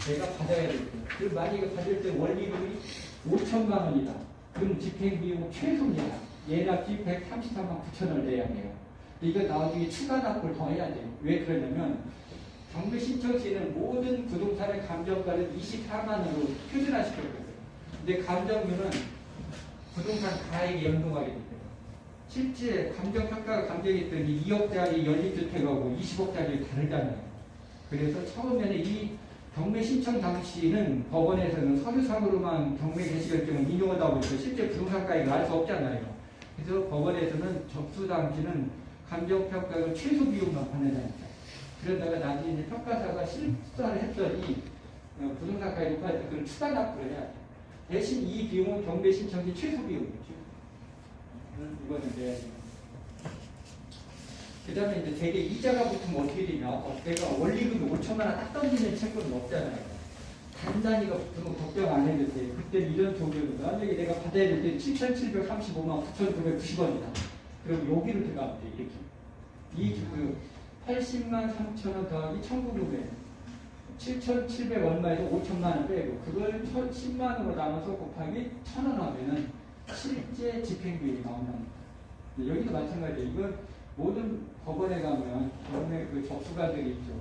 Speaker 1: 내가 받아야 될 때. 그리고 만약에 받을 때 원리금이 5천만 원이다. 그럼 집행 비용은 최소입니다. 예납비 133만 9천 원을 내야 해요. 이거 나중에 추가 납부를 더 해야 돼요. 왜 그러냐면 경매 신청 시에는 모든 부동산의 감정가를 24만 원으로 표준화시켰거든요. 근데 감정료는 부동산 가액에 연동하게 됩니다. 실제 감정평가가 감정했더니 2억짜리 연립주택하고 20억짜리 다르잖아요. 그래서 처음에는 이 경매 신청 당시는 법원에서는 서류상으로만 경매 개시 결정을 인용하다 보니까 실제 부동산 가액을 알 수 없잖아요. 그래서 법원에서는 접수 당시는 감정평가를 최소 비용만 받는다니까. 그러다가 나중에 이제 평가사가 실수를 했더니 부동산가에 높아질 때 그걸 추가 납부를 해야 돼. 대신 이 비용은 경매 신청 시 최소 비용이죠. 이거는 그 다음에 이제 대개 이자가 붙으면 어떻게 되냐. 내가 원리금이 5천만 원 딱 던지는 채권은 없잖아요. 단단히가 붙으면 걱정 안 해도 돼. 그때 이런 조건은 만약에 내가 받아야 될 때 7,735만 9,990원이다. 그럼 여기로 들어가면 돼. 이렇게. 이 80만 3천 원 더하기 1,900원. 7,700 얼마에서 5천만 원 빼고 그걸 10만 원으로 나눠서 곱하기 1,000원 하면은 실제 집행비용이 나온답니다. 여기도 마찬가지예요. 이건 모든 법원에 가면 경매 그 접수관들이 있죠.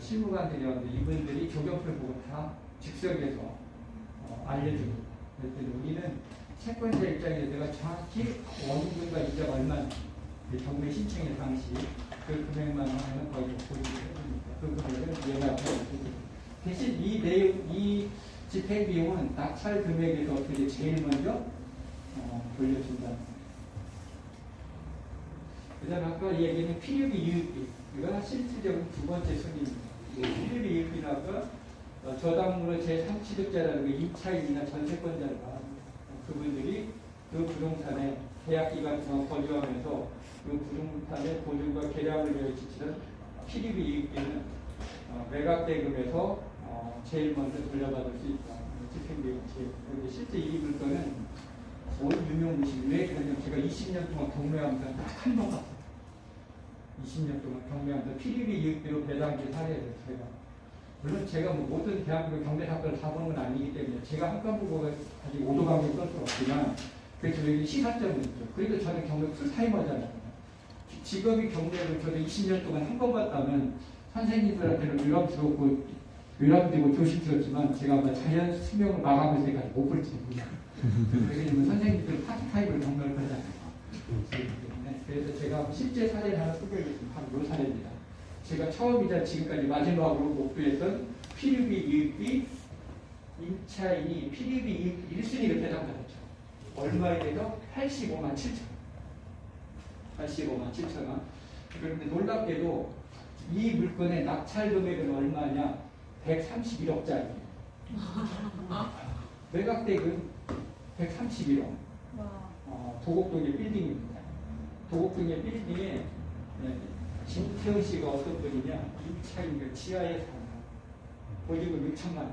Speaker 1: 실무관들이 왔는데 이분들이 조경표를 보고 다 즉석에서 알려주고 그랬더니 우리는 채권자 입장에서 내가 정확히 원금과 이자가 얼마인지 경매 신청의 당시 그 금액만 하면 거의 보지를 해줍니다. 그 금액을 예납해주고 대신 이 내용, 이 집행비용은 낙찰 금액에서 어떻게 제일 먼저 돌려준다. 그 다음에 아까 얘기는 필요비 유익비. 이거 실질적인 두 번째 순위입니다. 필요비 유익비라고 저당으로 제3취득자라는 거 임차인이나 전세권자를 말합니다. 그분들이 그 부동산에 계약기간 동안 거주하면서 그 부동산의 보증과 계량을 위해 지치는 필요비 유익비는 매각대금에서 제일 먼저 돌려받을 수 있다. 집행비용 제일. 여기 실제 이 물건은 거의 유명무실. 왜 그러냐면 제가 20년 동안 경매하면서 딱 한 번 봤어요. 20년 동안 경매하면서 필요비 유익비로 배당기 사례를 제가. 물론 제가 뭐 모든 대한민국 경매 사건을 다 보는 건 아니기 때문에 제가 한 건 보고 아직 오도감을 쓸 수는 없지만 그래서 여기 시사점은 있죠. 그래도 저는 경매 풀타이머잖아요. 직업이 경매를 저도 20년 동안 한 번 봤다면 선생님들한테는 위람되고 조심스럽지만 제가 아마 자연 수명을 마감할 때까지 못 볼지 몰라요. 왜냐면 선생님들 파트타임을 경매를 하잖아요. 그래서 제가 실제 사례를 하나 소개해드리겠습니다. 바로 이 사례입니다. 제가 처음이자 지금까지 마지막으로 목도했던 필요비 유익비 임차인이 필요비 1순위를 배당받았죠. 얼마에 대해서 85만 7천 원. 85만 7천 원. 그런데 놀랍게도 이 물건의 낙찰 금액은 얼마냐? 131억짜리. 매각대금 131억. 도곡동의 빌딩입니다. 도곡동의 빌딩에 김태훈 씨가 어떤 분이냐? 임차인과 지하에 사는 보증금 6천만 원.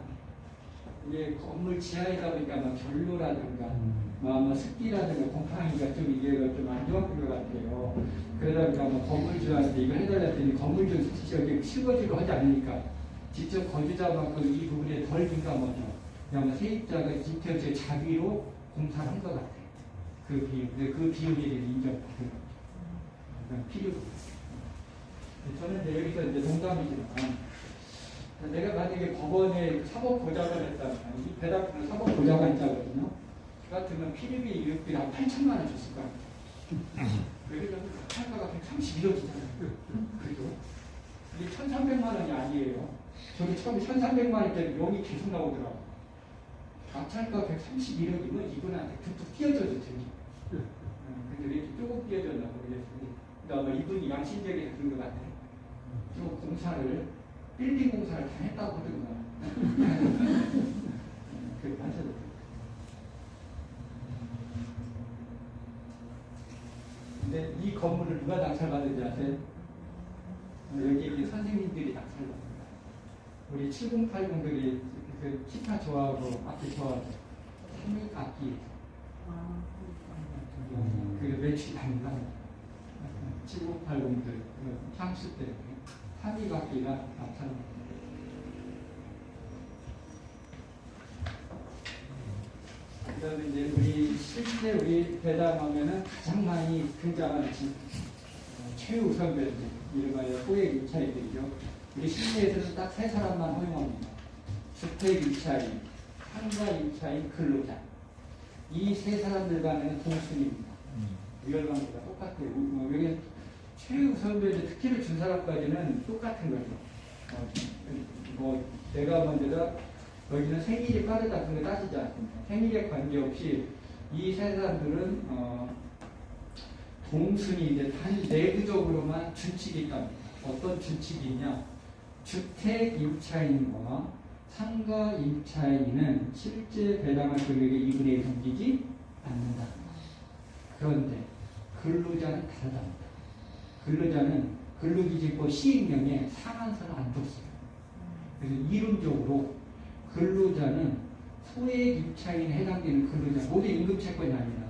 Speaker 1: 이게 건물 지하에다 보니까 막 결로라든가 뭐 습기라든가 곰팡이가 좀 이게 좀 안 좋았던 것 같아요. 그러다 보니까 뭐 건물주한테 이거 해달랬더니 건물주 지역에 실거주로 하지 않으니까 직접 거주자만큼 이 부분에 덜 민감하죠. 그냥 세입자가 김태훈 씨의 자비로 공사를 한 것 같아요. 그 비용에 대해 인정받은 거죠. 필요가 저는 이제 여기서 이제 농담이지만 내가 만약에 법원에 사법보좌관 했다면 이 배당금을 사법보좌관 있자거든요. 그 같으면 필요비 유익비를 한 8천만 원 줬을 거 아니에요. 그래서 낙찰가가 131억이잖아요. 그죠? 이게 1,300만 원이 아니에요. 저도 처음에 1,300만 원짜리 용이 계속 나오더라고요. 낙찰가 131억이면 이분한테 툭툭 띄어줘도 되니. 근데 왜 이렇게 조금 띄어줬나 모르겠어요. 그러니까 이분이 양심적인 그런 것 같아요. 좀 공사를 빌딩 공사를 다 했다고 하던가. 그렇게 하셔도 돼요. 근데 이 건물을 누가 낙찰받은지 아세요? 여기 선생님들이 낙찰받습니다. 우리 7080들이 그 기타 좋아하고 악기 좋아하고 삼익 악기 그게 매출이 답니다. 7080들 향수 때문에 삼익 악기가 낙찰받습니다. 그다음에 이제 우리 실제 우리 배당하면은 가장 많이 등장하는 최우선 배당 이름하여 소액 임차인들이죠. 우리 실내에서는 딱 세 사람만 허용합니다. 주택 임차인, 상가 임차인, 근로자. 이 세 사람들 간에는 동순입니다. 위열관계가 똑같아요. 여기 최우선 배당 특혜를 준 사람까지는 똑같은 거죠. 내가 먼저다 여기는 생일이 빠르다 그런 거 따지지 않습니다. 생일에 관계없이 이 세 사람들은 공순위인데 단 내부적으로만 준칙이 있답니다. 어떤 준칙이냐? 주택 임차인과 상가 임차인은 실제 배당할 금액의 2분의 1 넘기지 않는다. 그런데 근로자는 다르답니다. 근로자는 근로기준법 시행령에 상한선을 안 뒀어요. 그래서 이론적으로 근로자는 소액 임차인에 해당되는 근로자, 모두 임금채권이 아니라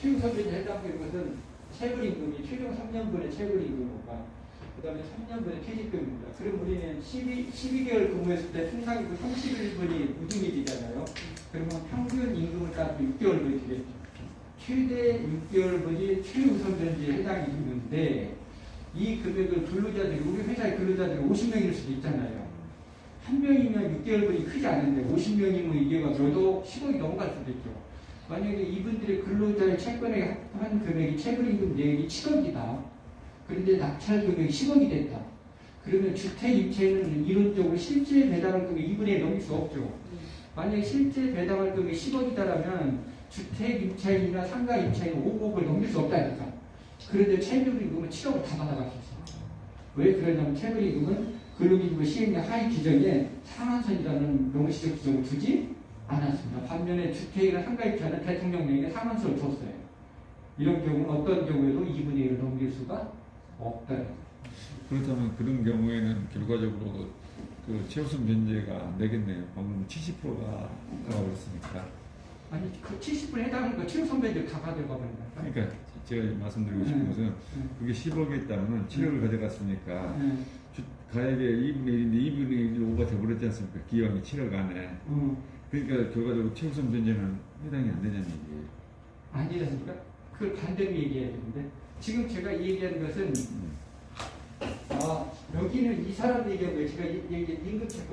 Speaker 1: 최우선변제 해당되는 것은 체불임금이 최종 3년분의 체불임금과 그 다음에 3년분의 퇴직금입니다. 그럼 우리는 12개월 근무했을 때 통상임금 31분이 무중이 되잖아요. 그러면 평균 임금을 따서 6개월분이 되겠죠. 최대 6개월분이 최우선변제에 해당이 되는데 이 금액을 근로자들이, 우리 회사의 근로자들이 50명일 수도 있잖아요. 한 명이면 6개월분이 크지 않은데 50명이면 이게 저도 10억이 넘어갈 수도 있죠. 만약에 이분들의 근로자의 채권에 합한 금액이 체불임금 내역이 7억이다. 그런데 낙찰 금액이 10억이 됐다. 그러면 주택 임차인은 이론적으로 실제 배당할 금액 2분의 1 넘길 수 없죠. 만약에 실제 배당할 금액이 10억이다라면 주택 임차인이나 상가 임차인은 5억을 넘길 수 없다니까. 그런데 체불임금은 7억을 다 받아갈 수 있어요. 왜 그러냐면 체불임금은 근로기준법 시행령 하위 규정에 상한선이라는 명시적 규정을 두지 않았습니다. 반면에 주택이나 상가 임차인은 대통령령에 상한선을 뒀어요. 이런 경우는 어떤 경우에도 2분의 1을 넘길 수가 없다.
Speaker 3: 그렇다면 그런 경우에는 결과적으로 그 최우선 변제가 안 되겠네요. 방금 70%가 들어가버렸으니까.
Speaker 1: 아니 그 70%에 해당하는 거 최우선 변제 다 가져가 버린 거예요.
Speaker 3: 그러니까 제가 말씀드리고 싶은 것은 그게 10억에 있다면 7억을 가져갔으니까 가액의 2분의 1인데 2분의 1이 5가 돼버렸지 않습니까? 기왕이 7억 안에. 그러니까 결과적으로 최우선 변제는 해당이 안 되냐는 얘기예요.
Speaker 1: 아니라니까? 그걸 반대로 얘기해야 되는데 지금 제가 얘기하는 것은 여기는 이 사람 얘기한 거예요. 제가 얘기한 임금채권.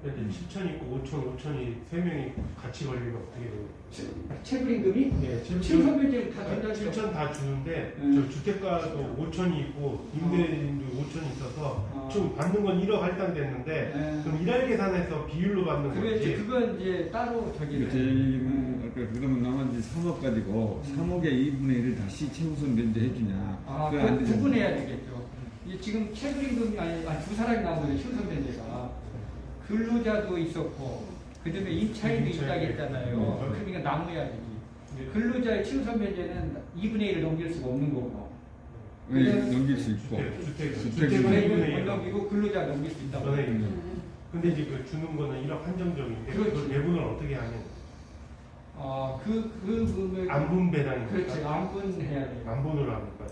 Speaker 2: 근데 7천 있고 5천이 3명이 같이 걸리면 어떻게 돼요?
Speaker 1: 체불임금이?
Speaker 2: 네,
Speaker 1: 최우선 변제는 다 된다니까.
Speaker 2: 7천 다 주는데 저 주택가도 5천이 있고 임대인도 5천이 있어서 총 받는 건 1억 할당됐는데 그럼 일할 계산해서 비율로 받는 거지.
Speaker 1: 그건 이제 따로 저기.
Speaker 3: 제 얘기는 아까 그러면 나머지 3억 가지고 3억의 2분의 1을 다시 최우선 변제 해주냐? 그거 안 되잖아요.
Speaker 1: 구분해야 되겠죠. 지금 체불임금이 아니 두 사람이 나오는데 최우선 변제가 근로자도 있었고 그다음에 임차인도 있다고 했잖아요. 그러니까 나눠야 되지. 근로자의 최우선 변제는 2분의 1을 넘길 수가 없는 거고.
Speaker 3: 넘길 수 있고.
Speaker 1: 주택을 넘기고 근로자 넘길 수 있다고.
Speaker 2: 근데 이제 그 주는 거는 1억 한정적인데 그걸 배분을 어떻게 하냐?
Speaker 1: 그 금액
Speaker 2: 안분 배당이.
Speaker 1: 그렇지. 안분해야 돼.
Speaker 2: 안분으로 하니까.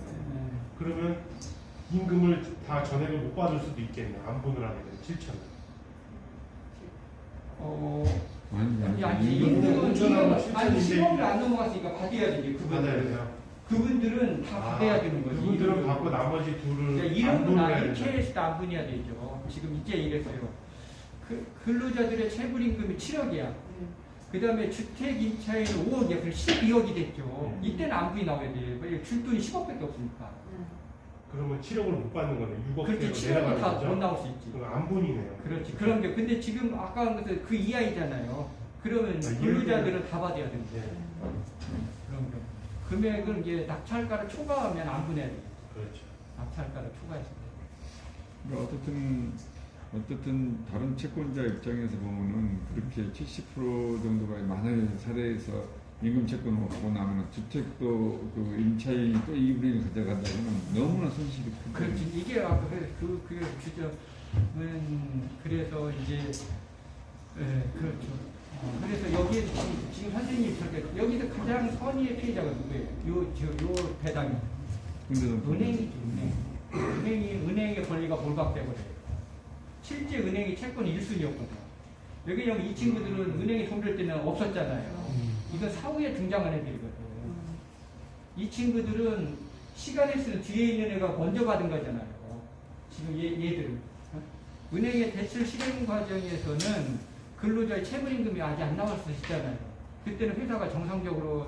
Speaker 2: 그러면 임금을 다 전액을 못 받을 수도 있겠네. 안분을 하게 되면 7천.
Speaker 3: 아니,
Speaker 1: 임금은 10억을 안 넘어갔으니까 받아야 되지. 그분들은 다 받아야 되는 거지.
Speaker 2: 그분들은 받고 나머지 둘을
Speaker 1: 이름은 이렇게 해서 안분해야 되죠. 지금 이제 이랬어요. 근로자들의 체불임금이 7억이야. 그 다음에 주택 임차인은 5억이야. 그럼 12억이 됐죠. 이때는 안분이 나와야 돼요. 줄 돈이 10억밖에 없으니까.
Speaker 2: 그러면 7억을 못 받는 거네. 6억대로
Speaker 1: 그렇지. 7억이
Speaker 2: 내려가는
Speaker 1: 다
Speaker 2: 거죠.
Speaker 1: 못 나올 수 있지.
Speaker 2: 그럼 안분이네요.
Speaker 1: 그렇지. 그런데 근데 지금 아까 한 것은 그 이하이잖아요. 그러면 근로자들은 다 받아야 되는데. 그런 거. 금액을 이제 낙찰가를 초과하면 안분해야 돼.
Speaker 2: 그렇죠.
Speaker 1: 낙찰가를 초과했을 때.
Speaker 3: 그러니까 어떻든 다른 채권자 입장에서 보면은 그렇게 70% 정도가 많은 사례에서 임금 채권을 받고 나면 주택도 그 임차인이 또 2분의 1 가져간다면 너무나 손실이 큰 거예요.
Speaker 1: 그렇지. 이게 아까 그게 주장은 그래서 이제 그렇죠. 그래서 여기에 지금 선생님 여기서 가장 선의의 피해자가 누구예요? 요 배당이. 은행이지. 은행의 권리가 몰각돼버려요. 실제 은행이 채권 1순위였거든요. 여기 이 친구들은 은행에 돈 될 때는 없었잖아요. 이건 사후에 등장한 애들이거든. 이 친구들은 시간에 쓰는 뒤에 있는 애가 먼저 받은 거잖아요. 지금 얘들은. 은행의 대출 실행 과정에서는 근로자의 체불임금이 아직 안 나올 수 있잖아요. 그때는 회사가 정상적으로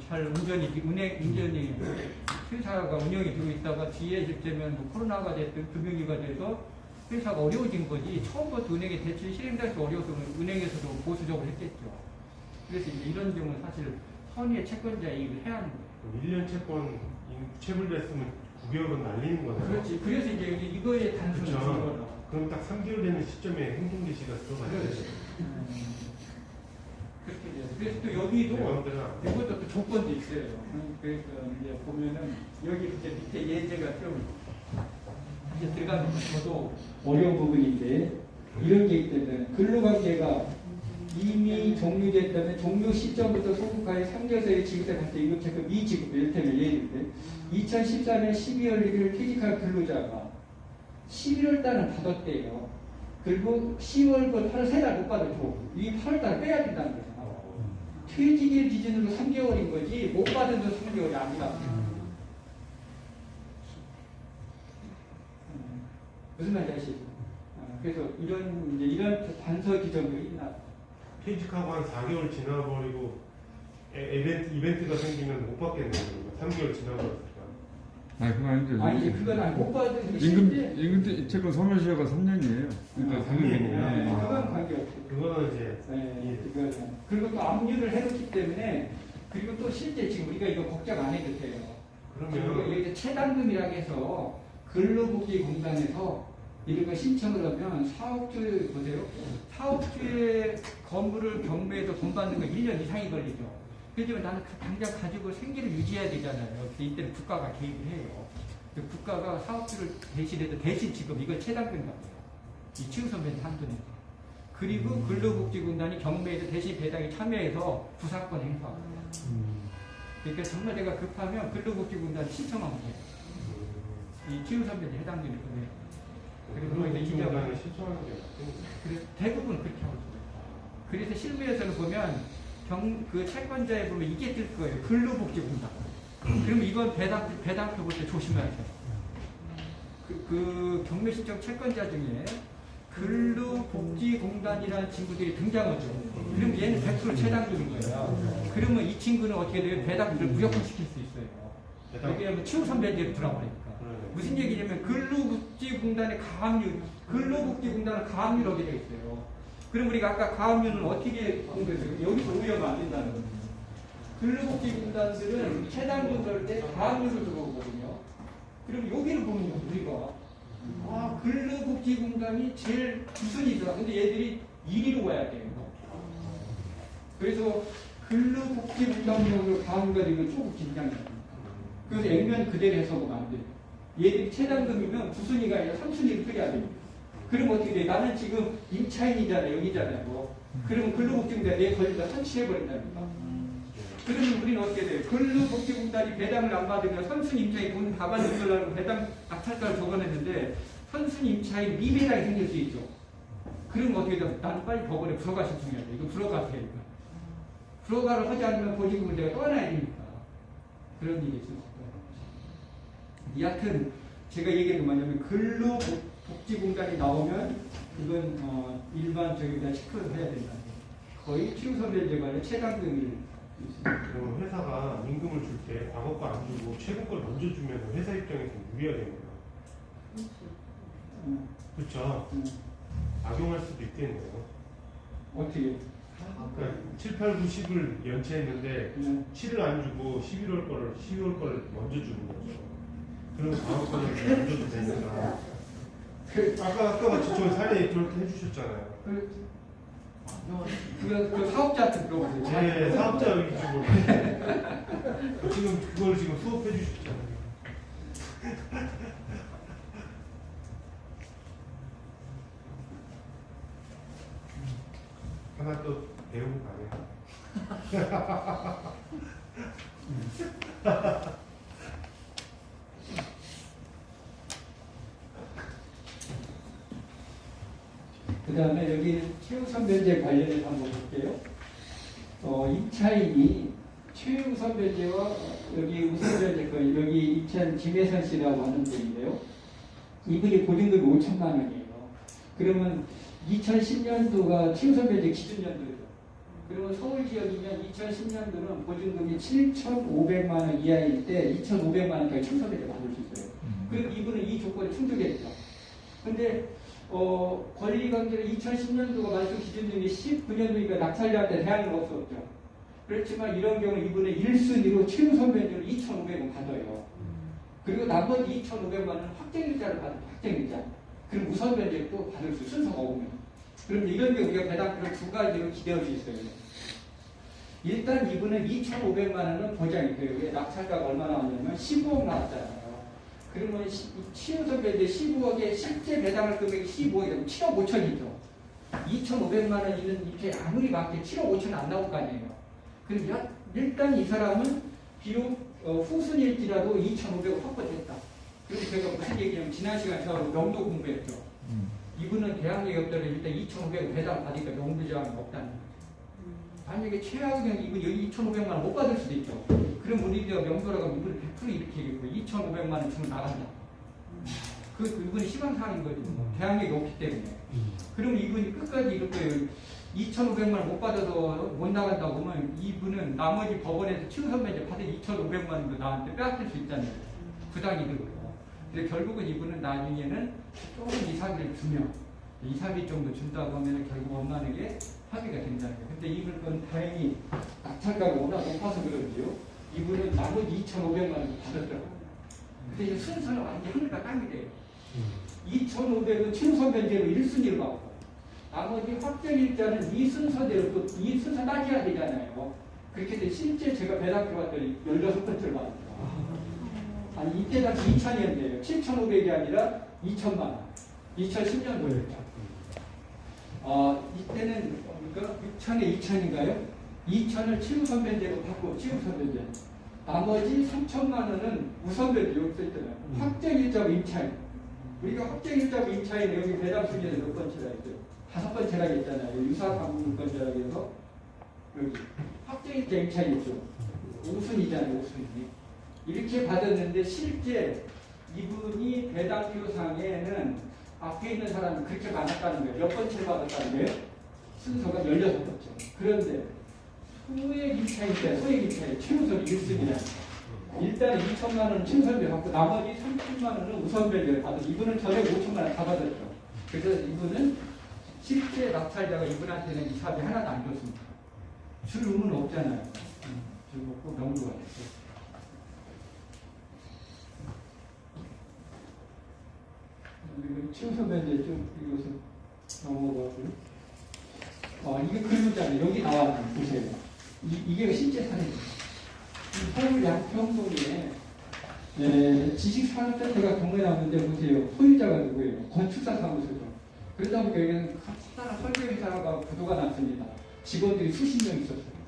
Speaker 1: 잘 운전이 회사가 운영이 되고 있다가 뒤에 되면 코로나가 됐든 금융위가 돼서 회사가 어려워진 거지. 처음부터 은행의 대출 실행돼서 어려워서 은행에서도 보수적으로 했겠죠. 그래서 이제 이런 경우는 사실 선의의 채권자 이익을 해야 하는 거예요.
Speaker 2: 1년 채권 체불됐으면 9개월은 날리는 거네요.
Speaker 1: 그렇지. 그래서 이제 이거에 단순히
Speaker 2: 그렇죠.
Speaker 1: 준 거다.
Speaker 2: 그럼 딱 3개월 되는 시점에 행동 개시가 들어가야
Speaker 1: 그렇지.
Speaker 2: 돼요.
Speaker 1: 그렇게 돼요. 그래서 또 여기도
Speaker 2: 내 마음대로는 안 돼요.
Speaker 1: 이것도 또 조건도 있어요. 그래서 이제 보면은 여기 이제 밑에 예제가 좀 이제 들어가는 것도 어려운 부분인데 이런 게 있기 때문에 근로관계가 이미 종료됐다면 종료 시점부터 소속하여 3개월사이에 지급된 때 임금체금 미지급 이를테면 예인데 2014년 12월 1일 퇴직한 근로자가 11월 달은 받았대요. 그리고 10월부터 8월 3달 못 받아줘. 이 8월 달 빼야 된다는 거잖아. 퇴직일 기준으로 3개월인 거지 못 받은 건 3개월이 아니라. 무슨 말인지 아시죠? 그래서 이런 단서 기점들이 있나?
Speaker 2: 퇴직하고 한 4개월 지나버리고 이벤트가 생기면 못 받겠네요. 3개월 지나버렸으니까.
Speaker 3: 아니 그건 아니죠.
Speaker 1: 아니 그건 아니 못 받은 게
Speaker 3: 임금 채권 소멸시효가 3년이에요. 그러니까
Speaker 2: 3년이에요.
Speaker 1: 그건 관계없고.
Speaker 2: 그거는 이제
Speaker 1: 네, 그거는. 그리고 또 압류를 해놓기 때문에 그리고 또 실제 지금 우리가 이거 걱정 안 해도 돼요.
Speaker 2: 그러면
Speaker 1: 이게 체당금이라고 해서 근로복지공단에서 이런 거 신청을 하면 사업주에 보세요. 사업주의 건물을 경매해서 돈 받는 거 1년 이상이 걸리죠. 그렇지만 나는 당장 가지고 생계를 유지해야 되잖아요. 이때는 국가가 개입을 해요. 국가가 사업주를 대신해도 대신 지급 이걸 체당금이라고 해요. 이 치우선배한테 한돈에서. 그리고 근로복지공단이 경매에서 대신 배당에 참여해서 부사권 행사합니다. 그러니까 정말 내가 급하면 근로복지공단 신청하면 돼요. 이 치우선배한테 해당되거든요. 그리고 이제
Speaker 2: 인정하는 신청하는 게 맞습니다.
Speaker 1: 그래서 대부분 그렇게 하고 있어요. 그래서 실무에서는 보면 그 채권자에 보면 이게 뜰 거예요. 근로복지공단. 그러면 이건 배당표 볼 때 조심해야 돼요. 그 경매 신청 채권자 중에 근로복지공단이라는 친구들이 등장하죠. 그러면 얘는 100% 체당금인 거예요. 그러면 이 친구는 어떻게 돼요? 배당표를 무조건 시킬 수 있어요. 왜냐하면 치우선배제로 들어버리니까. 무슨 얘기냐면 근로복지공단의 가압류, 근로복지공단은 가압류를 하게 되어 있어요. 그럼 우리가 아까 가압류는 어떻게 공부했어요? 여기서 오해하면 안 된다는 거예요. 근로복지공단들은 체당금 넣을 때 가압류를 들어오거든요. 그럼 여기를 보면 우리가 근로복지공단이 제일 우선이더라. 근데 얘들이 1위로 와야 돼요. 그래서 근로복지공단으로 가압류가 되면 조금 긴장이 됩니다. 그래서 액면 그대로 해석하면 안 돼요. 얘들이 최단금이면 9순위가 아니라 3순위를 끓여야 됩니다. 그럼 어떻게 돼? 나는 지금 임차인이잖아요. 여기잖아요. 그러면 근로복지공단에 내 권리가 상실해버린다니까. 그러면 우리는 어떻게 돼요? 근로복지공단이 배당을 안 받으면 선순위 임차인 돈 다 받는 걸로 배당 낙찰가를 적어냈는데 선순위 임차인 미배당이 생길 수 있죠. 그러면 어떻게 돼요? 나는 빨리 법원에 불허가 신청해야 돼. 이거 불허가 되니까. 불허가를 하지 않으면 보증금을 내가 떠나야 되니까. 그런 일이 있어요. 여하튼 제가 얘기하는 건 뭐냐면 근로복지공단이 나오면 이건 일반적인 체크를 해야 된다. 거의 치우선별제관의 최강등을
Speaker 2: 그럼 회사가 임금을 줄 때 과거 거 안 주고 최근 걸 먼저 주면 회사 입장에서 유리하겠네요. 그렇죠. 악용할 수도 있겠네요.
Speaker 1: 어떻게?
Speaker 2: 그러니까 7, 8, 9, 10을 연체했는데 7을 안 주고 12월 거를 먼저 주는 거죠. 그럼 다음 거는 먼저 줘도 되니까. 아까 같이 저 사례 저렇게 해주셨잖아요.
Speaker 1: 그 사업자한테 물어보세요.
Speaker 2: 네, 사업자 위주로. 지금 그걸 지금 수업해 주셨잖아요. 하나 또 배우고 가네요.
Speaker 1: 그 다음에 여기 최우선변제 관련해서 한번 볼게요. 임차인이 최우선변제와 여기 우선변제, 여기 이천 김혜선 씨라고 하는 분인데요. 이분이 보증금이 5천만 원이에요. 그러면 2010년도가 최우선변제 기준연도죠. 그러면 서울 지역이면 2010년도는 보증금이 7,500만 원 이하일 때 2,500만 원까지 최우선변제 받을 수 있어요. 그럼 이분은 이 조건에 충족했죠. 근데 권리관계는 2010년도가 말소 기준금이 19년도니까 낙찰자한테 대항이 없었죠. 그렇지만 이런 경우 이분은 1순위로 최우선변제로 2,500원 받아요. 그리고 나머지 2,500만 원은 확정일자를 받아요. 확정일자. 그럼 우선변제를 또 받을 수 순서가 오면. 그럼 이런 경우 우리가 배당표를 두 가지로 기대할 수 있어요. 일단 이분은 2,500만 원은 보장이 돼요. 왜 낙찰가가 얼마 나왔냐면 15억 나왔잖아요. 그러면 최우선변제 15억에 실제 배당할 금액이 15억이면 7억 5천이죠. 2,500만 원 있는 이렇게 아무리 많게 7억 5천 안 나올 거 아니에요. 그럼 일단 이 사람은 비록 후순일지라도 2,500을 확보했다. 그럼 제가 무슨 얘기냐면 지난 시간에 제가 명도 공부했죠. 이분은 대학력이 없더라도 일단 2,500을 배당 받으니까 명도 제한이 없다는 거죠. 만약에 최악의 이분 여기 2,500만 원 못 받을 수도 있죠. 그럼 우리가 명도라고 하면 이분은 100% 이렇게 얘기고 2,500만 원 주면 나간다. 이분이 희망사항인 거죠. 대학력이 없기 때문에. 그럼 이분이 끝까지 이렇게 2,500만 원 못 받아서 못 나간다고 하면 이분은 나머지 법원에서 최우선변제 받은 2,500만 원도 나한테 빼앗길 수 있잖아요. 부당이 되고요. 근데 결국은 이분은 나중에는 조금 이사비를 주면 2, 3일 정도 준다고 하면 결국 원만하게 합의가 된다는 거예요. 근데 이분은 다행히 낙찰가가 워낙 높아서 그런지요. 이분은 나머지 2,500만 원 받았더라고요. 근데 이제 순서는 완전히 하늘과 땅이 돼요. 2,500은 최우선변제로 1순위로 받고 나머지 확정일자는 이 순서대로 또 이 순서 따져야 되잖아요. 그렇게 해서 실제 제가 배당표 봤더니 16번째를 받았어요. 아니 이때 당시 2000년대예요. 7,500이 아니라 2,000만 원. 2010년도였죠. 이때는 그러니까 6천에 2천인가요? 2천을 최우선변제로 받고 최우선변제. 나머지 3천만 원은 우선변제 여기 써있잖아요. 확정일자고 임차인. 우리가 확정일자고 임차인 여기 배당 순위에서 몇 번째라 했죠? 5번째라 했잖아요. 유사상품권자라고 해서 여기 확정일자 임차인 있죠. 5순위잖아요. 5순위. 이렇게 받았는데 실제 이분이 배당표상에는 앞에 있는 사람이 그렇게 많았다는 거예요. 몇 번째를 받았다는 거예요? 순서가 16번째. 그런데 소액 임차인 때 소액 임차인 최우선 1순위라. 일단 2천만 원은 최우선변제 받고 나머지 3천만 원은 우선변제를 받아서 이분은 전액 5천만 원 다 받았죠. 그래서 이분은 실제 낙찰자가 이분한테는 이사비 하나도 안 줬습니다. 줄 의무는 없잖아요. 줄 없고 명도가 됐어요. 최우선변제 좀 이것은 넘어가고요. 이게 글루잖아요. 여기 나와요. 보세요. 이게 실제 사례입니다. 서울 양평동에 지식산업센터가 동에 나오는데 보세요. 소유자가 누구예요? 건축사 사무소죠. 그러다 보니까 여기는 커다란 설계회사가 부도가 났습니다. 직원들이 수십 명 있었어요.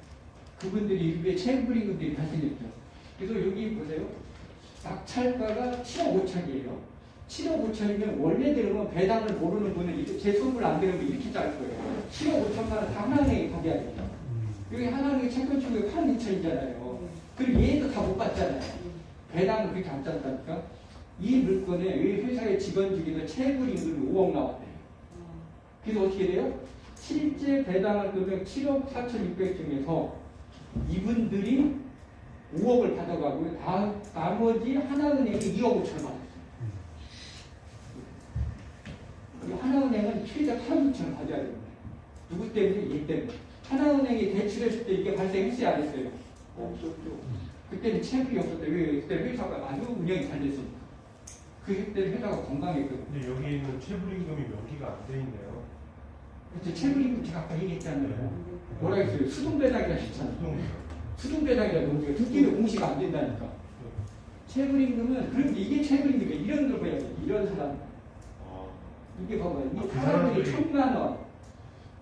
Speaker 1: 그분들이 일부에 체불임금들이 발생했죠. 그래서 여기 보세요. 낙찰가가 7억 5천이에요. 7억 5천이면 원래대로는 배당을 모르는 분은 제 손을 안 대면 이렇게 짤 거예요. 7억 5천만 원 다 하나은행에 가져야 됩니다. 여기 하나은행이 채권총액 8억 2천이잖아요. 그리고 얘도 다 못 받잖아요. 배당을 그렇게 안 짰다니까. 이 물건에 이 회사의 직원 중에서 체불임금이 5억 나왔대요. 그래서 어떻게 돼요? 실제 배당할 금액 7억 4,600 중에서 이분들이 5억을 받아가고 나머지 하나은행이 2억 5천을 받았어요. 하나은행은 최대 8억 2천을 받아야 됩니다. 누구 때문에? 얘 때문에. 하나은행이 대출했을 때 이게 발생했어요? 안 했어요? 없었죠. 그때는 체불이 없었대. 왜? 그때 회사가 아주 운영이 잘 됐으니까. 그때 회사가 건강했거든요.
Speaker 2: 근데 여기 있는 체불임금이 명기가 안 돼 있네요.
Speaker 1: 그렇죠. 체불임금 제가 아까 얘기했잖아요. 뭐라 했어요? 수동배당이라 했잖아요. 수동배당이라 우리가 듣기는 공시가 안 된다니까. 체불임금은 그런데 이게 체불임금이야. 이런 걸 봐야 돼. 이런 사람. 이게 봐봐요. 이 사람들이 1,000만 원,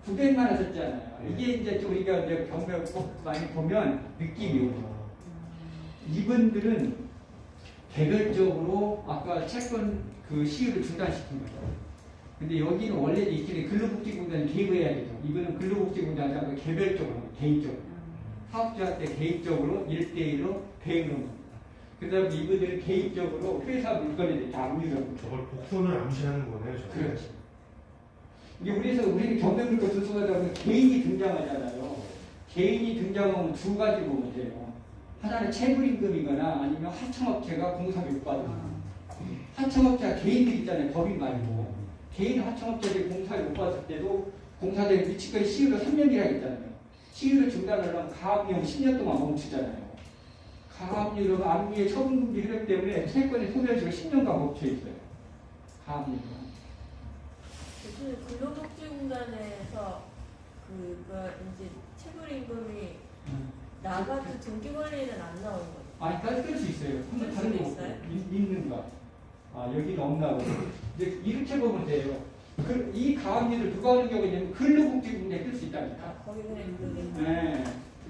Speaker 1: 900만 원 썼잖아요. 이게 이제 우리가 이제 경매법 많이 보면 느낌이 오죠. 이분들은 개별적으로 아까 채권 그 시효를 중단시킨 거죠. 근데 여기는 원래 있기는 근로복지공단이 개입해야 되죠. 이분은 근로복지공단이 아니라 개별적으로, 개인적으로. 사업자한테 개인적으로 1대1로 대응하는 겁니다. 그 다음에 이분들은 개인적으로 회사 물건에 대해 다 압류하고.
Speaker 2: 저걸 복선을 암시하는 거네요.
Speaker 1: 그렇지. 이게 우리는 경매물건 수수하다 보면 개인이 등장하잖아요. 개인이 등장하면 두 가지 보면 돼요. 하나는 체불임금이거나 아니면 하청업체가 공사비 못 받는 거예요. 하청업체가 개인들 있잖아요. 법인 말고. 개인 하청업체들이 공사비 못 받을 때도 공사대행 미치까지 시효가 3년이라고 했잖아요. 치유를 중단하려면 가압류 10년 동안 멈추잖아요. 가압류는 압류의 처분금지 흐름 때문에 채권의 소멸시가 10년간 멈춰 있어요. 가압류가.
Speaker 4: 요즘 근로복지공단에서 그거 이제 체불임금이 나가도 등기관리는 안 나오는 거죠.
Speaker 1: 아니, 따로 끌수 있어요. 한번 다른 거
Speaker 4: 있어요?
Speaker 1: 있는가? 아, 여기는 없나고. 이제 이렇게 보면 돼요. 이 가압류를 누가 하는 경우에 있냐면 근로복지공단에 끌 수 있다니까.
Speaker 4: 아, 거기 그냥 끄기.
Speaker 1: 네.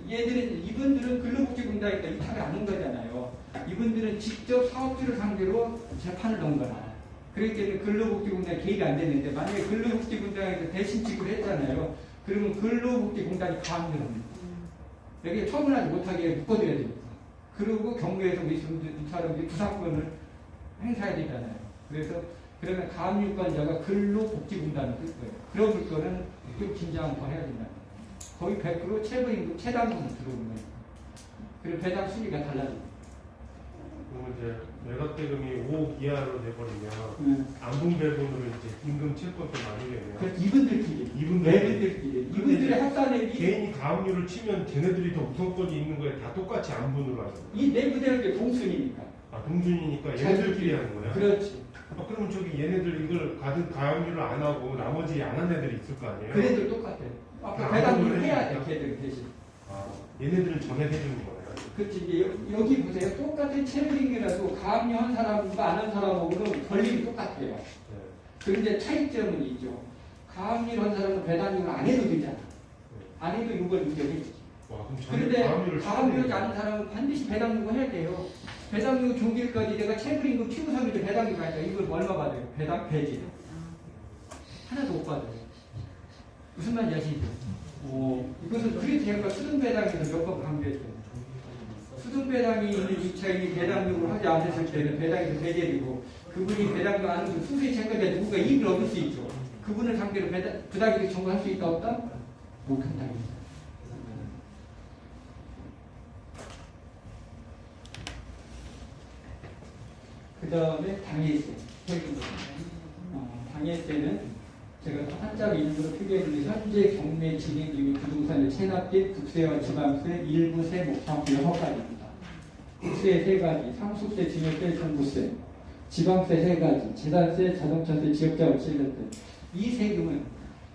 Speaker 1: 얘들은, 이분들은 근로복지공단에 이탁을 안 한 거잖아요. 이분들은 직접 사업주를 상대로 재판을 넣은 거라. 그렇기 때문에 근로복지공단에 개입이 안 됐는데, 만약에 근로복지공단에서 대신 지급을 했잖아요. 그러면 근로복지공단이 가압류를 합니다. 여기 처분하지 못하게 묶어줘야 됩니다. 그리고 경무에서 이 사람들이 부상권을 행사해야 되잖아요. 그래서 그러면 가압류권자가 근로복지공단을 끌 거예요. 그런 물건은 좀 긴장을 더 해야 된다. 거의 100% 최저임금 최단금을 들어오는 거예요. 그리고 배당 순위가 달라집니다.
Speaker 2: 그러면 이제 매각대금이 5억 이하로 돼버리면 안분배분으로 이제 임금 채권도 많이 되네요.
Speaker 1: 그래서 이분들끼리,
Speaker 2: 이분들끼리.
Speaker 1: 이분들의 합산액이
Speaker 2: 개인이 가압류를 치면 걔네들이 더 우선권이 있는 거에 다 똑같이 안분으로 하죠.
Speaker 1: 이 내부대는 동순이니까.
Speaker 2: 아, 동준이니까 얘네들끼리 하는 거야?
Speaker 1: 그렇지.
Speaker 2: 아, 그러면 저기 얘네들 이걸 가압류를 안 하고 나머지 안 한 애들이 있을 거 아니에요?
Speaker 1: 그래도 똑같아요. 아까
Speaker 2: 아,
Speaker 1: 배당을
Speaker 2: 그거는
Speaker 1: 해야 돼, 걔들 대신.
Speaker 2: 아, 얘네들은 전액해주는 거예요.
Speaker 1: 그렇지. 이제 여기 보세요. 똑같은 체류링이라도 가압류 한 사람과 안 한 사람하고는 권리가 똑같아요.
Speaker 2: 네.
Speaker 1: 그런데 차이점은 있죠. 가압류 한 사람은 배당률을 안 해도 되잖아. 안 해도 이걸 인정해주지.
Speaker 2: 와, 그럼 전액
Speaker 1: 그런데
Speaker 2: 가압류를
Speaker 1: 가압류하지 않은 사람은 반드시 배당률을 해야 돼요. 배당률 종길까지 내가 체류링금 피부상인데 배당률 하니까 이걸 얼마 받아요? 배당 배지. 하나도 못 받아요. 무슨 말인지 아시죠? 이것은 그리 제가 수등배당에서 몇 번 강조했어요. 수등배당이 있는 입찰이 배당률을 하지 않았을 때는 배당에서 배제되고 그분이 배당도 안 하면 수수의 채권자 누군가 이익을 얻을 수 있죠. 그분을 상대로 부당이익을 청구할 수 있다 없다? 못한다. 그 다음에 당해세. 당해세는 제가 한자로 있는 걸로 표기했는데 현재 경매 진행 중인 부동산에 체납된 국세와 지방세, 일부세, 목상세 6가지입니다. 국세 3가지, 상속세, 증여세, 종부세, 지방세 3가지, 재산세, 자동차세, 지역자원세 이 세금은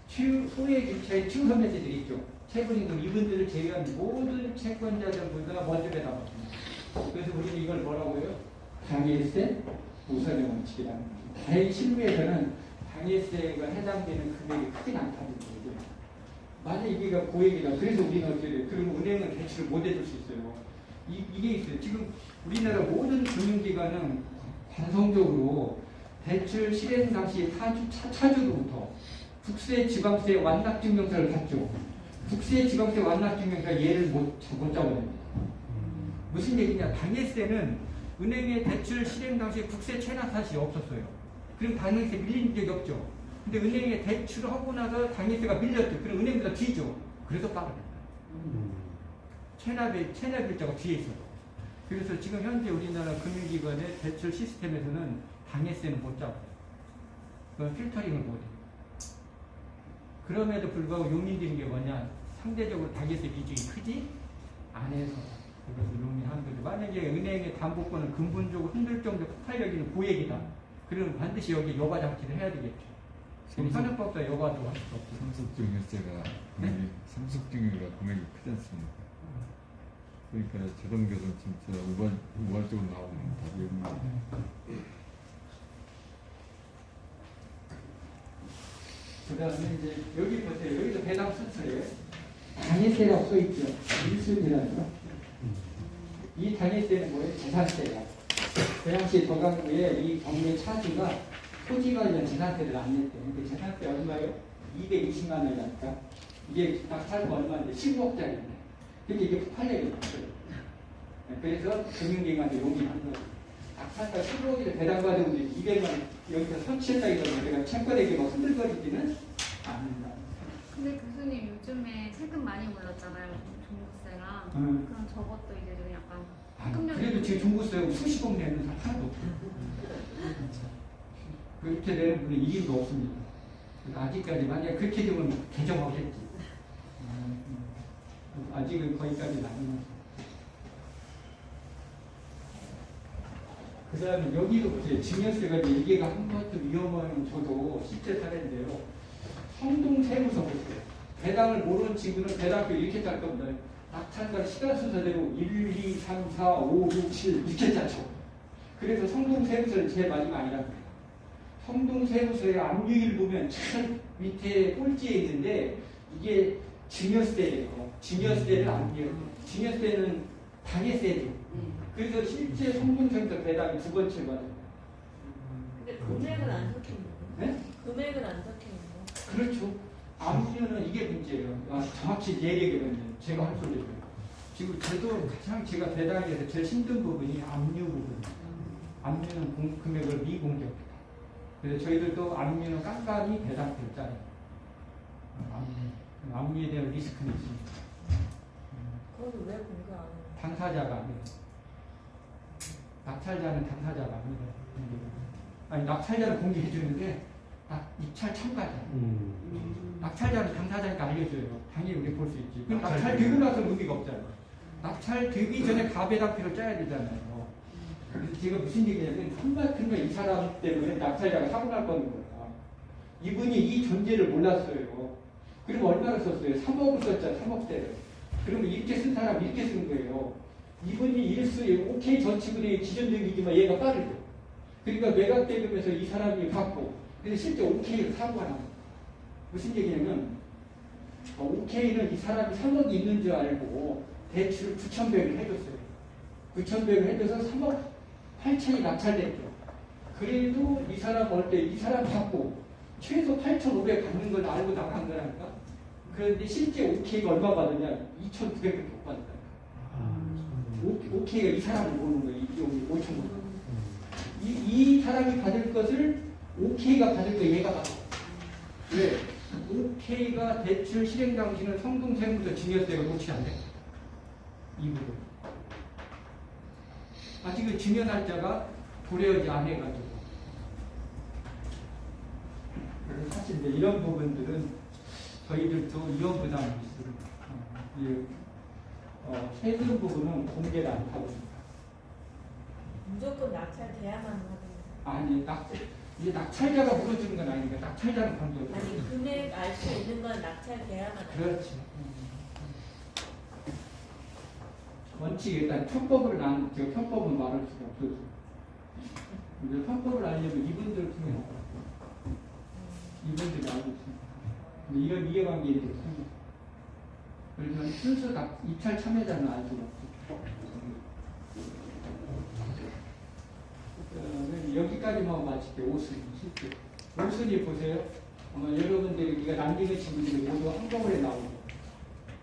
Speaker 1: 소액 임차인 추후선배세들이 있죠. 체불임금 이분들을 제외한 모든 채권자들보다 먼저 배당받습니다. 그래서 우리는 이걸 뭐라고 해요? 당해세 우선의 원칙이라는 거죠. 다행히 실무에서는 당해세가 해당되는 금액이 크진 않다는 거죠. 만약 이게 고액이다. 그래서 우리는 어떻게 돼요? 그러면 은행은 대출을 못 해줄 수 있어요. 이게 있어요. 지금 우리나라 모든 금융기관은 관성적으로 대출 실행 당시 차주로부터 국세, 지방세 완납증명서를 받죠. 국세, 지방세 완납증명서 얘를 못 잡아냅니다. 무슨 얘기냐? 당해세는 은행의 대출 실행 당시에 국세 체납 사실이 없었어요. 그럼 당해세 밀린 적이 없죠. 근데 은행에 대출을 하고 나서 당해세가 밀렸죠. 그럼 은행보다 뒤죠. 그래서 빠르다. 체납 일자가 뒤에 있어요. 그래서 지금 현재 우리나라 금융기관의 대출 시스템에서는 당해세는 못 잡아요. 그건 필터링을 못 해요. 그럼에도 불구하고 용인되는 게 뭐냐? 상대적으로 당해세 비중이 크지 않아서 그것을 용인하는 거죠. 만약에 은행의 담보권을 근본적으로 흔들 정도 폭발력 있는 고액이다. 그러면 반드시 여기 여과 장치를 해야 되겠죠. 현행법도 여과도 할 수 없죠.
Speaker 3: 상속증여세가 금액이 상속증여가 금액이 크지 않습니까? 그러니까 저런 것은 진짜 우발적으로 나오는 답이 없는 거예요.
Speaker 1: 그 다음에 이제 여기 보세요. 여기도 배당 순서예요. 당해세라고 써있죠. 1순위라죠. 이 당해세는 뭐예요? 재산세야. 그 당시 도강부에 이 경매 차주가 토지 관련 재산세를 안 냈대요. 근데 재산세 얼마예요? 220만 원이니까 이게 딱 살고 얼마인데 15억짜리인데. 근데 이게 폭발력이 있어요. 그래서 금융기관한테 용인한 거예요. 딱 살까 15억에 배당받으면 200만 원 여기서 선취했다 이러면 내가 채권에게 막 흔들거리지는 않는다.
Speaker 5: 근데 교수님 요즘에 세금 많이 올랐잖아요. 종부세랑. 그럼 저것도 이제 좀 약간
Speaker 1: 그래도 지금 종부세 수십억 내는 사람 하나도 없고 그렇게 되는 분은 이유가 없습니다. 아직까지 만약에 그렇게 되면 개정하겠지. 아직은 거기까지는 아니에요. 그 다음에 여기도 보세요. 증여세가 이게 한 것도 위험한 저도 실제 사례인데요. 성동세무서 보세요. 배당을 모르는 친구는 배당표 이렇게 짤 겁니다. 낙찰가 시간 순서대로 1, 2, 3, 4, 5, 6, 7 이렇게 짜죠. 그래서 성동세무서를 제일 마지막 아니랍니다. 성동세무서의 압류일 보면 참 밑에 꼴찌에 있는데 이게 증여세예요. 증여세를 압류. 증여세는 당해세죠. 그래서 실제 성동세무서 배당이 두 번째 받아요.
Speaker 4: 근데 금액은 안 적혀 있는 거.
Speaker 1: 네?
Speaker 4: 금액은 안 적혀 있는 거.
Speaker 1: 그렇죠. 압류는 이게 문제예요. 정확히 얘기하면 제가 할 소리예요. 지금 저도 가장 제가 배당에서 제일 힘든 부분이 압류 부분이에요. 압류는 금액을 미공개합니다. 그래서 저희들도 압류는 깐깐히 배당표를 짜요. 압류에 대한 리스크는 있습니다.
Speaker 4: 그건 왜 공개 안 해요?
Speaker 1: 당사자가 아니에요. 낙찰자는 당사자가 아니에요. 아니 낙찰자는 공개해 주는데 입찰 참가자. 낙찰자는 당사자니까 알려줘요. 당연히 우리 볼 수 있지. 그럼 낙찰되고 나서 의미가 없잖아요. 낙찰되기 전에 가배당표를 짜야 되잖아요. 그래서 제가 무슨 얘기냐면 한마디로 이 사람 때문에 낙찰자가 사고 날 거는 거야. 이분이 이 존재를 몰랐어요. 그리고 얼마나 썼어요? 3억을 썼잖아. 3억대를. 그러면 이렇게 쓴 사람 이렇게 쓴 거예요. 이분이 일수에 오케이 전치분의 기존적이지만 얘가 빠르죠. 그러니까 매각대금에서 이 사람이 받고 근데 실제 오케이를 사고가 나요. 무슨 얘기냐면 오케이는 이 사람이 3억이 있는 줄 알고 대출을 9,100을 해줬어요. 9,100을 해줘서 3억 8천이 낙찰됐죠. 그래도 이 사람 올 때 이 사람 받고 최소 8,500 받는 걸 알고 나간 거라니까. 그런데 실제 오케이가 얼마 받느냐? 2,900밖에 못 받는다. 오케이가 이 사람을 모르는 거예요. 5,500. 이 사람이 받을 것을 오케이가 받을 거 얘가 받아. 왜? 오케이가 대출 실행 당시는 성동세무서 증여세가 녹취 안 돼. 이 부분. 아직은 증여 날짜가 도래하지 안 해가지고. 그래서 사실 이제 이런 부분들은 저희들도 위험 부담이 있습니다. 세금 부분은 공개를 안 하고 있습니다.
Speaker 4: 무조건 낙찰돼야만 하는
Speaker 1: 아니, 이제 낙찰자가 물어주는 건 아니니까 낙찰자는 관계없어요.
Speaker 4: 아니 금액 알 수 있는 건 낙찰돼야만 하는
Speaker 1: 그렇지. 원칙 일단 편법을 편법은 말할 수가 없어요. 근데 편법을 알려면 이분들 통해 이분들이 알고 있습니다. 근데 이런 이해관계들이 생깁니다. 그러면 순수 입찰 참여자는 알 수가 없죠. 여기까지만 마칠게요. 5순위, 10개. 5순위 보세요. 여러분들이 남기는 친구들이 모두 한꺼번에 나오죠.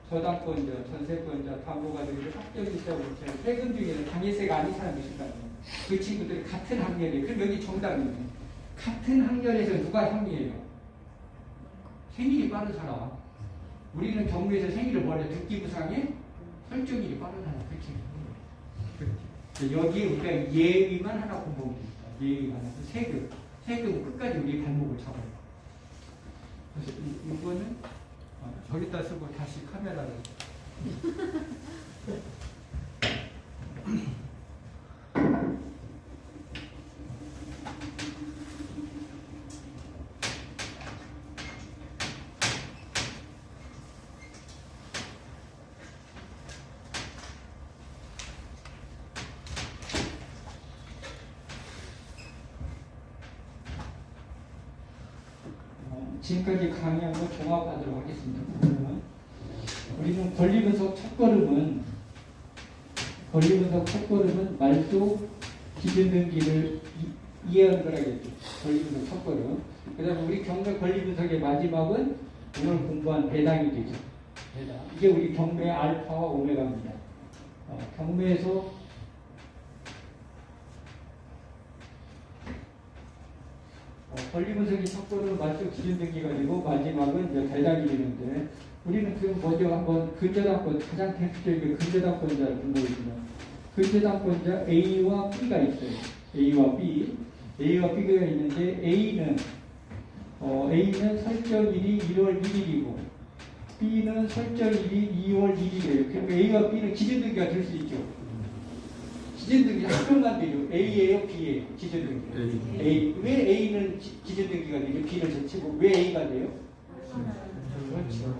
Speaker 1: 저당권자, 전세권자, 담보가들이 합격이 있다고 했잖아요. 세금 중에는 당해세가 아닌 사람이 있을 거 아니에요. 그 친구들이 같은 학년이에요. 그럼 여기 정답이에요. 같은 학년에서 누가 형이에요? 생일이 빠른 사람. 우리는 경무에서 생일을 원래 듣기 부상에 설정일이 빠른 사람. 그렇지. 여기에 우리가 예의만 하나 공부하면 됩니다. 예의만 해서 세금 끝까지 우리 발목을 잡아요. 그래서 이거는 저기다 쓰고 다시 카메라를 지금까지 강의한 거 종합하도록 하겠습니다. 그러면 우리는 권리분석 첫걸음은 말소 기준등기를 이해하는 거라겠죠. 권리분석 첫걸음. 그 다음에 우리 경매 권리분석의 마지막은 오늘 공부한 배당이 되죠. 배당. 이게 우리 경매 알파와 오메가입니다. 경매에서 권리분석이 첫걸음 말소 기준등기가 되고 마지막은 이제 배당이 되는데 우리는 그럼 먼저 한번 근저당권 가장 대표적인 근저당권자를 공부해주면 근저당권자 A와 B가 있어요. A와 B가 있는데 A는 설정일이 1월 1일이고 B는 설정일이 2월 1일이에요. 그러니까 A와 B는 기준등기가 될 수 있죠. 기준등기 한 명만 되죠. A예요, B예요. 기준등기. A. 왜 A는 기준등기가 되죠? B는 제치고 왜 A가 돼요? 그렇죠.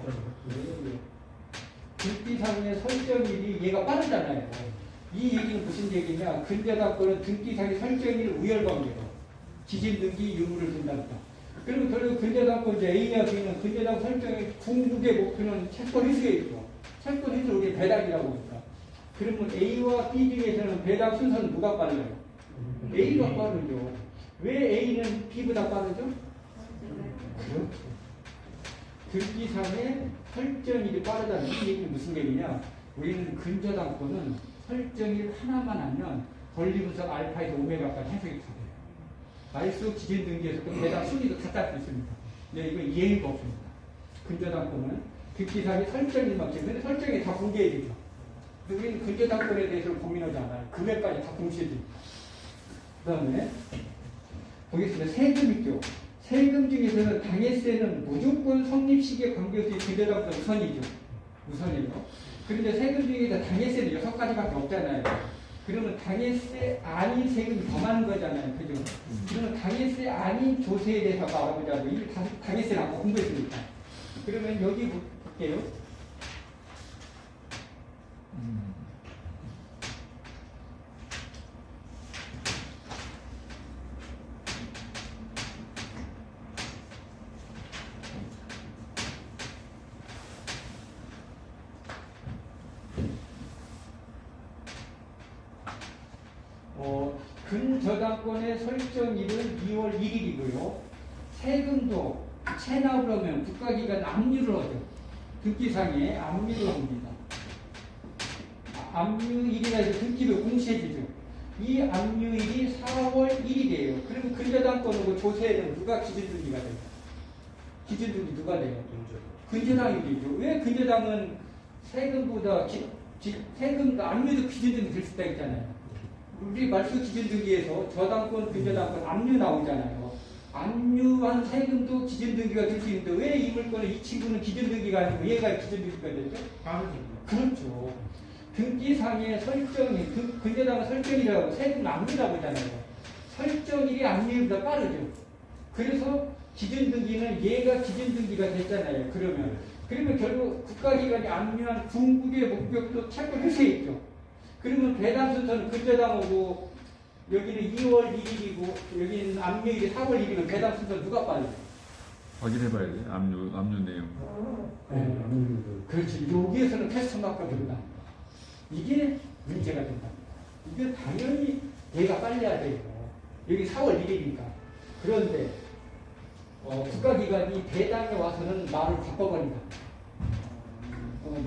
Speaker 1: 등기상의 설정일이 얘가 빠르잖아요. 이 얘기는 무슨 얘기냐? 근저당권은 등기상의 설정일 우열관계로 기준등기 유무를 둔답니다. 그러면 결국 근저당권 이제 A와 B는 근저당 설정의 궁극의 목표는 채권 회수예요. 채권 회수 우리 배당이라고 합니다. 그러면 A와 B 중에서는 배당 순서는 누가 빠르나요? A가 빠르죠. 왜 A는 B보다 빠르죠? 그렇죠. 등기상의 설정일이 빠르다는 이 얘기는 무슨 얘기냐? 우리는 근저당권은 설정일 하나만 하면 권리분석 알파에서 오메가까지 해석이 다 돼요. 말수 기준등기에서도 배당 순위도 다 짤 수 있습니다. 네, 이거 이해가 없습니다. 근저당권은 등기상의 설정일만 근데 설정이 다 공개해지죠. 우리는 근저당권에 대해서 고민하지 않아요. 금액까지 다 공시해집니다. 그 다음에 보겠습니다. 세금 있죠. 세금 중에서는 당해세는 무조건 성립시기에 관계없이 근저당권 우선이죠. 우선이죠. 그런데 세금 중에서 당해세는 6가지밖에 없잖아요. 그러면 당해세 아닌 세금이 더 많은 거잖아요. 그죠? 그러면 당해세 아닌 조세에 대해서 알아보자고. 이 당해세를 아까 공부했으니까. 그러면 여기 볼게요. 근저당권의 설정일은 2월 1일이고요. 세금도 체납을 하면 국가기관 압류를 하죠. 등기상에 압류를 합니다. 압류일이라 해서 등기를 공시해주죠. 이 압류일이 4월 1일이에요. 그러면 근저당권하고 조세는 누가 기준등기가 돼요? 기준등기 누가 돼요? 근저당일이죠. 왜 근저당은 세금보다 세금 압류도 기준등기 될 수 있다 했잖아요. 우리 말수 기준등기에서 저당권, 근저당권 압류 나오잖아요. 압류한 세금도 기준등기가 될 수 있는데 왜 이 물건은 이 친구는 기준등기가 아니고 얘가 기준등기가 되죠? 그렇죠. 등기상의 설정이 근저당은 설정이라고 세금 압류라고 하잖아요. 설정일이 압류보다 빠르죠. 그래서 기준등기는 얘가 기준등기가 됐잖아요. 그러면 결국 국가기관이 압류한 궁극의 목적도 채권 회수에 있죠. 그러면 배당 순서는 근저당하고 여기는 2월 1일이고 여기는 압류일이 4월 1일이면 배당 순서 누가 빨리?
Speaker 3: 확인해봐야 돼. 압류 내용.
Speaker 1: 그렇지. 여기에서는 테스트 마크가 된다. 이게 문제가 된다. 이게 당연히 얘가 빨려야 돼요. 여기 4월 1일이니까. 그런데 국가기관이 배당에 와서는 말을 바꿔버린다.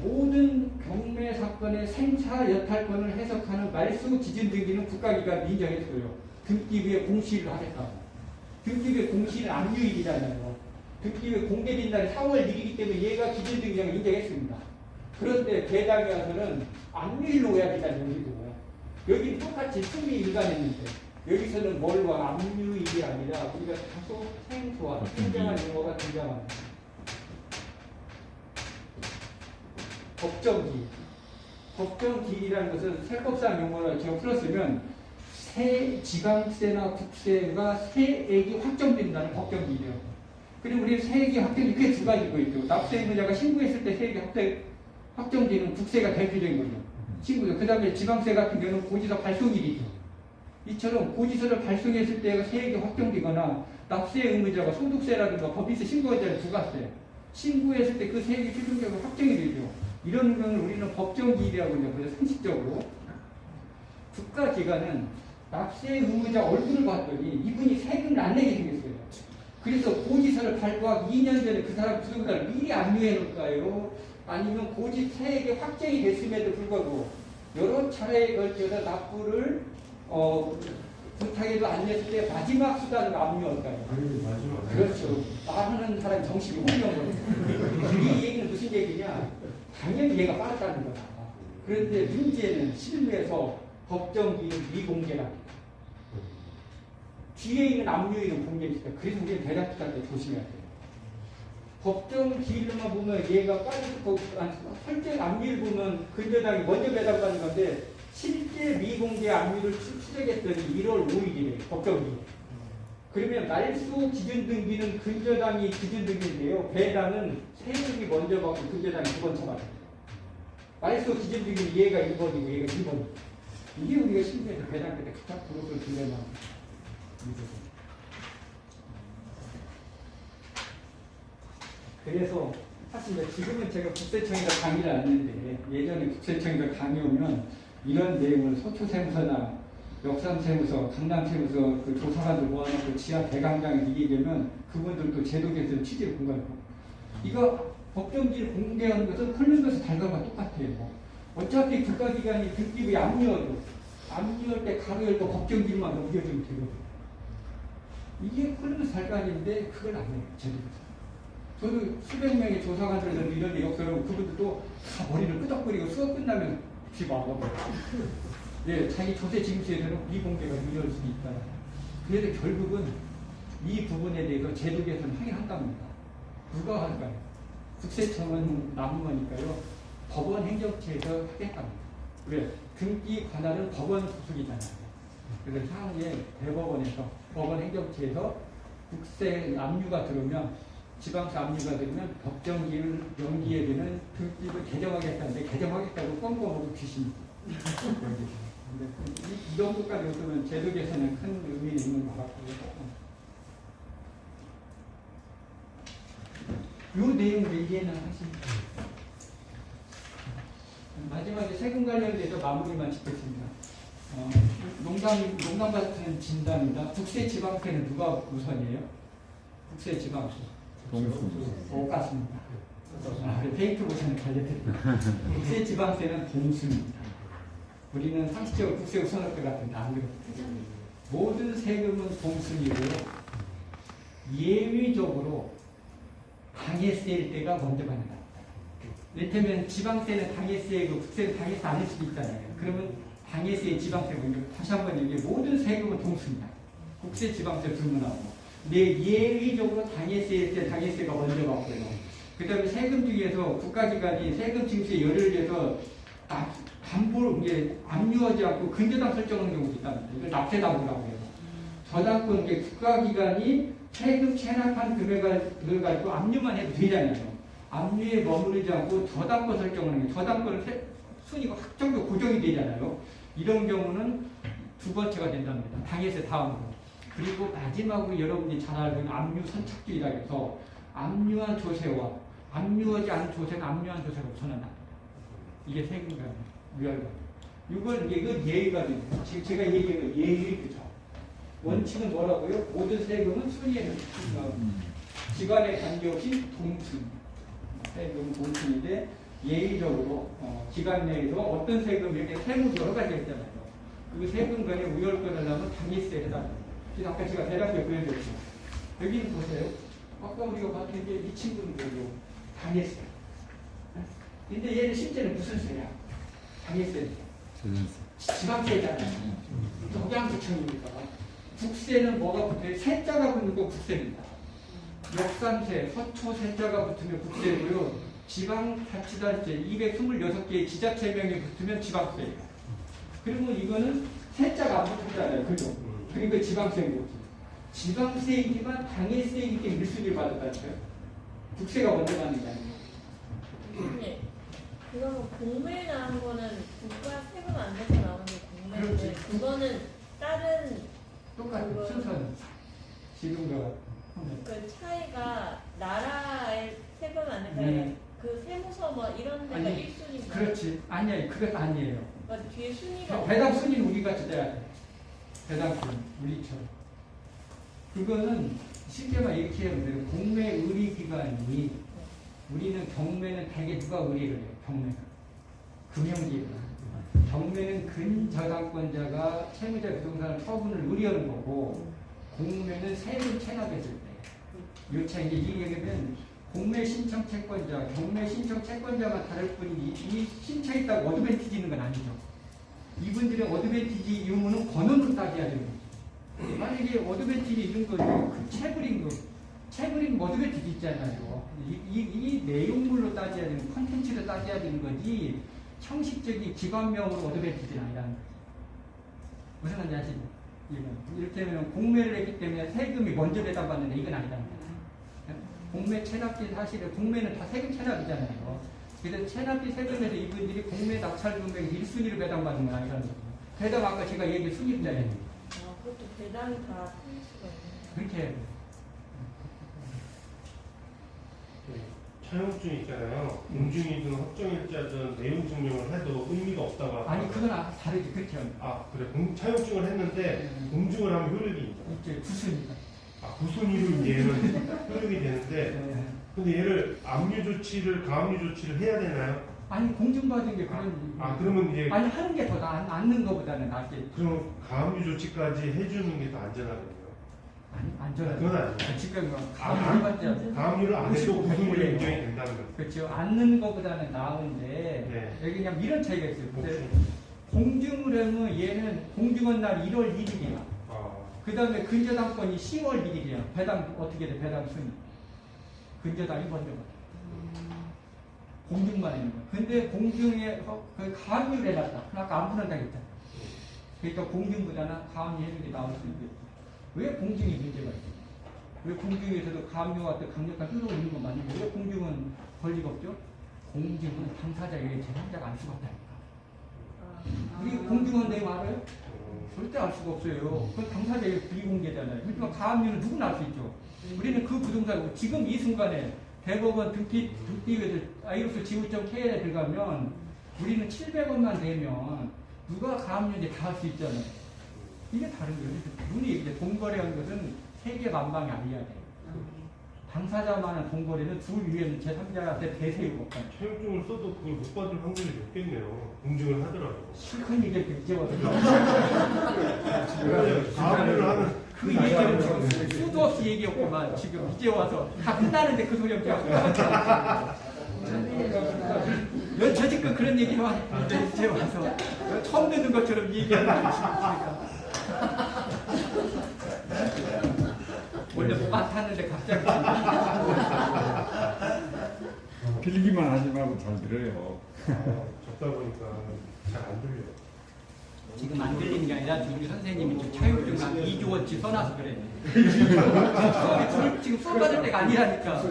Speaker 1: 모든 경매 사건의 생사 여탈권을 해석하는 말수 기준 등기는 국가기관이 인정했어요. 등기부에 공시를 하겠다고. 등기부에 공시는 압류일이잖아요. 등기부에 공개된 날이 4월 1일이기 때문에 얘가 기준 등기를 인정했습니다. 그런데 배당에 와서는 압류일로 해야 된다는 얘기죠. 여기는 똑같이 승리 일관했는데 여기서는 뭘 봐? 압류일이 아니라 우리가 다소 생소한 굉장한 용어가 등장합니다. 법정기일이라는 것은 세법상 용어로 제가 풀었으면 지방세나 국세가 세액이 확정된다는 법정기일이에요. 그리고 우리 세액이 확정이 크게 두 가지고 있죠. 납세 의무자가 신고했을 때 세액이 확정되는 국세가 대표적인 거죠. 신고죠. 그 다음에 지방세 같은 경우는 고지서 발송일이죠. 이처럼 고지서를 발송했을 때 세액이 확정되거나 납세 의무자가 소득세라든가 법인세 신고할 때는 부가세 신고했을 때 그 세액이 최종적으로 확정이 되죠. 이런 경우를 우리는 법정기일이라고 하죠. 그래서 상식적으로 국가기관은 납세 의무자 얼굴을 봤더니 이분이 세금을 안 내게 생겼어요. 그래서 고지서를 발부하기 2년 전에 그 사람 부동산을 미리 압류해 놓을까요? 아니면 고지 세액이 확정이 됐음에도 불구하고 여러 차례에 걸쳐서 납부를 부탁해도 안 냈을 때 마지막 수단으로 압류할까요? 그렇죠. 말하는 사람이 정신이 혼미한 거예요. 이 얘기는 무슨 얘기냐? 당연히 얘가 빠졌다는 거다. 그런데 문제는 실무에서 법정기일 미공개랍니다. 뒤에 있는 압류일은 공개입니다. 그래서 우리는 대략 부탁 때 조심해야 돼요. 법정 기일로만 보면 얘가 설정 압류를 보면 근저당이 먼저 배당받는 건데 실제 미공개 압류를 추적했더니 1월 5일이래요. 법정 기일. 그러면 날수 기준 등기는 근저당이 기준 등기인데요. 배당은 세금이 먼저 받고 근저당이 두 번 쳐받아요. 날수 기준 등기는 얘가 1번이고 얘가 2번이고. 이게 우리가 신기해서 배당 때 가장 그룹을 들려면 그래서 사실 지금은 제가 국세청에다 강의를 안 했는데 예전에 국세청에다 강의 오면 이런 내용을 서초세무서나 역삼세무서, 강남세무서 그 조사관들 모아놓고 지하 대강당에 얘기하면 그분들도 제도 개선 취지를 공감하고 이거 법정지를 공개하는 것은 콜룸버스 달과가 똑같아요. 어차피 국가기관이 등기부에 압류하죠. 압류할 때 가로 열고 법정지만 넘겨주면 되거든요. 이게 콜룸버스 달과인데 그걸 안 해요. 제도 개선. 저도 수백 명의 조사관들은 이런 역사로 그분들도 다 머리를 끄덕거리고 수업 끝나면 집 와가지고 네, 자기 조세 징수에서는 미공개가 유리할 수 있다. 그래서 결국은 이 부분에 대해서 제도 개선 하긴 한답니다. 누가 할까요? 국세청은 남은 거니까요. 법원 행정처에서 하겠답니다. 왜? 등기 관할은 법원 소속이잖아요. 그래서 향후에 대법원에서 법원 행정처에서 국세 압류가 들어오면 지방세 압류가 되면 법정기를 연기해야 되는 등기를 개정하겠다는데 개정하겠다고 뻥뻥하고 귀신입니다. 이 정도까지 없으면 제도 개선에 큰 의미는 있는 것 같고요. 이 내용을 이해는 하십니까? 마지막에 세금 관련돼서 마무리만 짓겠습니다. 농담 같은 진단입니다. 국세지방세는 누가 우선이에요? 국세지방세.
Speaker 3: 동수.
Speaker 1: 똑같습니다. 페이크 보시는 관련됩니다. 국세지방세는 동수입니다. 우리는 상식적으로 국세 우선할 것 같은데 안 그렇습니다. 모든 세금은 동순이고요. 예외적으로 당해세일 때가 먼저 받는 겁니다. 이를테면 지방세는 당해세이고 국세는 당해세 아닐 수도 있잖아요. 그러면 당해세, 지방세 먼저 다시 한번 얘기해. 모든 세금은 동수입니다. 국세, 지방세 불문하고. 근데 예외적으로 당해세일 때 당해세가 먼저 받고요. 그 다음에 세금 중에서 국가기관이 세금 징수에 열의를 해서 담보를 이제 압류하지 않고 근저당 설정하는 경우도 있답니다. 이걸 납세담보라고 해요. 저당권 이제 국가기관이 세금 체납한 금액을 가지고 압류만 해도 되잖아요. 압류에 머무르지 않고 저당권 설정하는 게 저당권은 순위가 확정적으로 고정이 되잖아요. 이런 경우는 두 번째가 된답니다. 당해세 다음으로. 그리고 마지막으로 여러분이 잘 알고 있는 압류 선착주의라 해서 압류한 조세와 압류하지 않은 조세는 압류한 조세가 우선한다. 이게 세금과 위활과. 이건 예의가 됩니다. 지금 제가 얘기한 거 예의죠. 원칙은 뭐라고요? 모든 세금은 순위에는 기관에 관계없이 동순. 세금은 동순인데 예의적으로 기관 내에서 어떤 세금 이렇게 세무 여러 가지가 있잖아요. 그 세금 간에 우열권을 하면 당일세 해당합니다. 그래서 아까 제가 대략적으로 보여드렸죠. 여기는 보세요. 아까 우리가 봤던 게 이 친구는 뭐예요? 당일세. 근데 얘는 실제는 무슨 세야? 당일세. 지방세잖아요. 억양구청이니까. 국세는 뭐가 붙어요? 세자가 붙는 거 국세입니다. 역삼세, 서초 세자가 붙으면 국세고요. 지방자치단체 226개의 지자체명이 붙으면 지방세예요. 그러면 이거는 세자가 안 붙었잖아요. 그죠? 그러니까 지방세인 거지. 지방세이지만 당일세이기 때문에 1순위를 받았다니까요. 국세가 먼저 받는 게 아니에요.
Speaker 4: 네. 그거는 공매에 나온 거는 국가 세금 안 내서 나오는 게 공매인데 그거는 다른
Speaker 1: 똑같은 순서는 지금과
Speaker 4: 그 차이가 나라의 세금 안 내서
Speaker 1: 네.
Speaker 4: 그 세무서 뭐 이런 데가
Speaker 1: 아니,
Speaker 4: 1순위가
Speaker 1: 그렇지. 아니야. 그것 아니에요.
Speaker 4: 그러니까 뒤에 순위가
Speaker 1: 배당 순위는 우리같이 돼야 돼. 배당 순위. 우리처럼. 그거는 쉽게만 이렇게 하면 돼요. 공매 의리기관이 우리는 경매는 대개 누가 의리를 해요? 경매는. 금융기관. 경매는 근저당권자가 채무자 부동산을 처분을 의뢰하는 거고 공매는 세금 체납했을 때. 요 차이 이제 얘기하면 공매 신청 채권자, 경매 신청 채권자가 다를 뿐이지 이 신청에 있다고 어드밴티지 있는 건 아니죠. 이분들의 어드밴티지 유무는 권한으로 따져야 되는 거죠. 만약에 어드밴티지 있는 거죠. 그 채굴인 거. 책을 어떻게 뒤집잖아요. 이 내용물로 따져야 되는, 컨텐츠로 따져야 되는 거지, 형식적인 기관명으로 어떻게 뒤지는 아니라는 거예요. 무슨 말인지 아시죠? 이를테면 공매를 했기 때문에 세금이 먼저 배당받는데 이건 아니라는 거예요. 공매 체납비 사실은 공매는 다 세금 체납이잖아요. 그래서 체납비 세금에서 이분들이 공매 낙찰 금액 1순위로 배당받는 건 아니라는 거예요. 배당 아까 제가 얘기한 순위입자예요.
Speaker 4: 그것도 배당이 다 틀릴 수가 있네요.
Speaker 1: 그렇게 해요.
Speaker 2: 차용증 있잖아요. 공증이든 확정일자든 내용 증명을 해도 의미가 없다고.
Speaker 1: 아니 그건 다르지. 그렇게 합니다.
Speaker 2: 아 그래. 차용증을 했는데 공증을 하면 효력이 있죠.
Speaker 1: 이제 구순이다.
Speaker 2: 아 구순위로 얘는 효력이 되는데 근데 얘를 압류 조치를 가압류 조치를 해야 되나요?
Speaker 1: 아니 공증받은 게 그런.
Speaker 2: 그러면 이제
Speaker 1: 아니 하는 게 더 않는 것보다는 낫겠지.
Speaker 2: 그럼 가압류 조치까지 해주는 게 더 안전하거든요.
Speaker 1: 아니 안전하지.
Speaker 2: 그건 아니에요.
Speaker 1: 지금 가압류 받지.
Speaker 2: 가압류를 안 해도
Speaker 1: 99%
Speaker 2: 구순위로
Speaker 1: 예요.
Speaker 2: 인정이 된다는 거죠.
Speaker 1: 그렇죠. 않는 것보다는 나은데
Speaker 2: 네.
Speaker 1: 여기 그냥 이런 차이가 있어요. 근데
Speaker 2: 목숨.
Speaker 1: 공증을 하면 얘는 공증한 날 1월 1일이야. 그 다음에 근저당권이 10월 1일이야. 배당 어떻게 돼? 배당 순위. 근저당이 먼저 가. 공증만 있는 거야. 근데 공증에 그 가압류를 해놨다. 아까 안 풀어당했다. 그러니까 공증보다는 가압류 해주는 게 나올 수 있겠지. 왜 공증이 문제가 있지? 왜 공증에서도 가압류 같은 강력한 효력을 있는 건 맞는데 왜 공증은 권리가 없죠? 공증은 당사자에게 제3자가 알 수가 없다니까. 우리 공증한 내용 알아요? 절대 알 수가 없어요. 그건 당사자의 비공개잖아요. 그러니까 가압류는 누구나 알 수 있죠. 우리는 그 부동산, 지금 이 순간에 대법원 등기회들 아이로스 지구점 KL에 들어가면 우리는 700원만 내면 누가 가압류인지 다 알 수 있잖아요. 이게 다른 거예요. 눈이 이제 동거래한 것은 세계 만방이 아니어야 돼요. 당사자만한 동거래는 둘 위에는 제3자한테 대세우고 없다.
Speaker 2: 차용증을 써도 그걸 못 받을 확률이 높겠네요. 공증을 하더라도.
Speaker 1: 실컷 얘기를 이제 와서
Speaker 2: 가압류를 하는
Speaker 1: 그 얘기는 지금 수도 없이 얘기했구만. 지금 이제 와서 다 끝나는데 그 소리 없지 않고. 저 지금 그런 얘기 하는데 이제 와서 처음 듣는 것처럼 얘기하는 거지. 원래 못 맡았는데 갑자기.
Speaker 3: 빌기만 하지 말고 잘 들어요.
Speaker 2: 적다 보니까 잘 안 들려요.
Speaker 1: 지금 안 들리는 게 아니라 우리 선생님이 좀 차용증 한 2조원치 써놔서 그래. 지금 수업 받을 때가 아니라니까.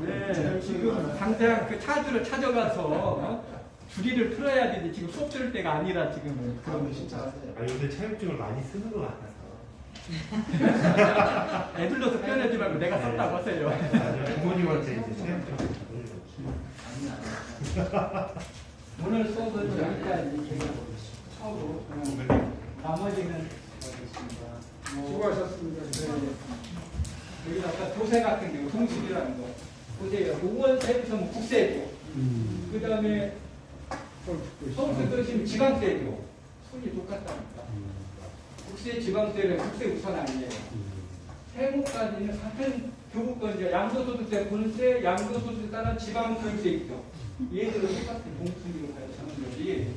Speaker 1: 네, 지금 당장 그 차주를 찾아가서 줄이를 틀어야 되는데 지금 수업 들을 때가 아니라 지금 그런 진짜.
Speaker 2: 아니 근데 차용증을 많이 쓰는 것 같아서.
Speaker 1: 애들로서 표현하지 말고 내가 썼다고 하세요.
Speaker 2: 맞아요. 부모님한테 이제 차용증.
Speaker 1: 오늘 수업은 여기까지 제가 처음으로 나머지는
Speaker 6: 수고하셨습니다.
Speaker 1: 여기 아까 도세 같은 경우 동식이라는 거 보세요. 노원 세부서는 국세고 그 다음에 서울서 쓰시면 지방세고 손이 똑같다니까. 국세 지방세는 국세 우선 아니에요. 세무까지는 같은 교부권 양도소득세, 본세, 양도소득세 따라 지방소득세 있죠. 얘들은 똑같은 동순위로 가르치는 거지.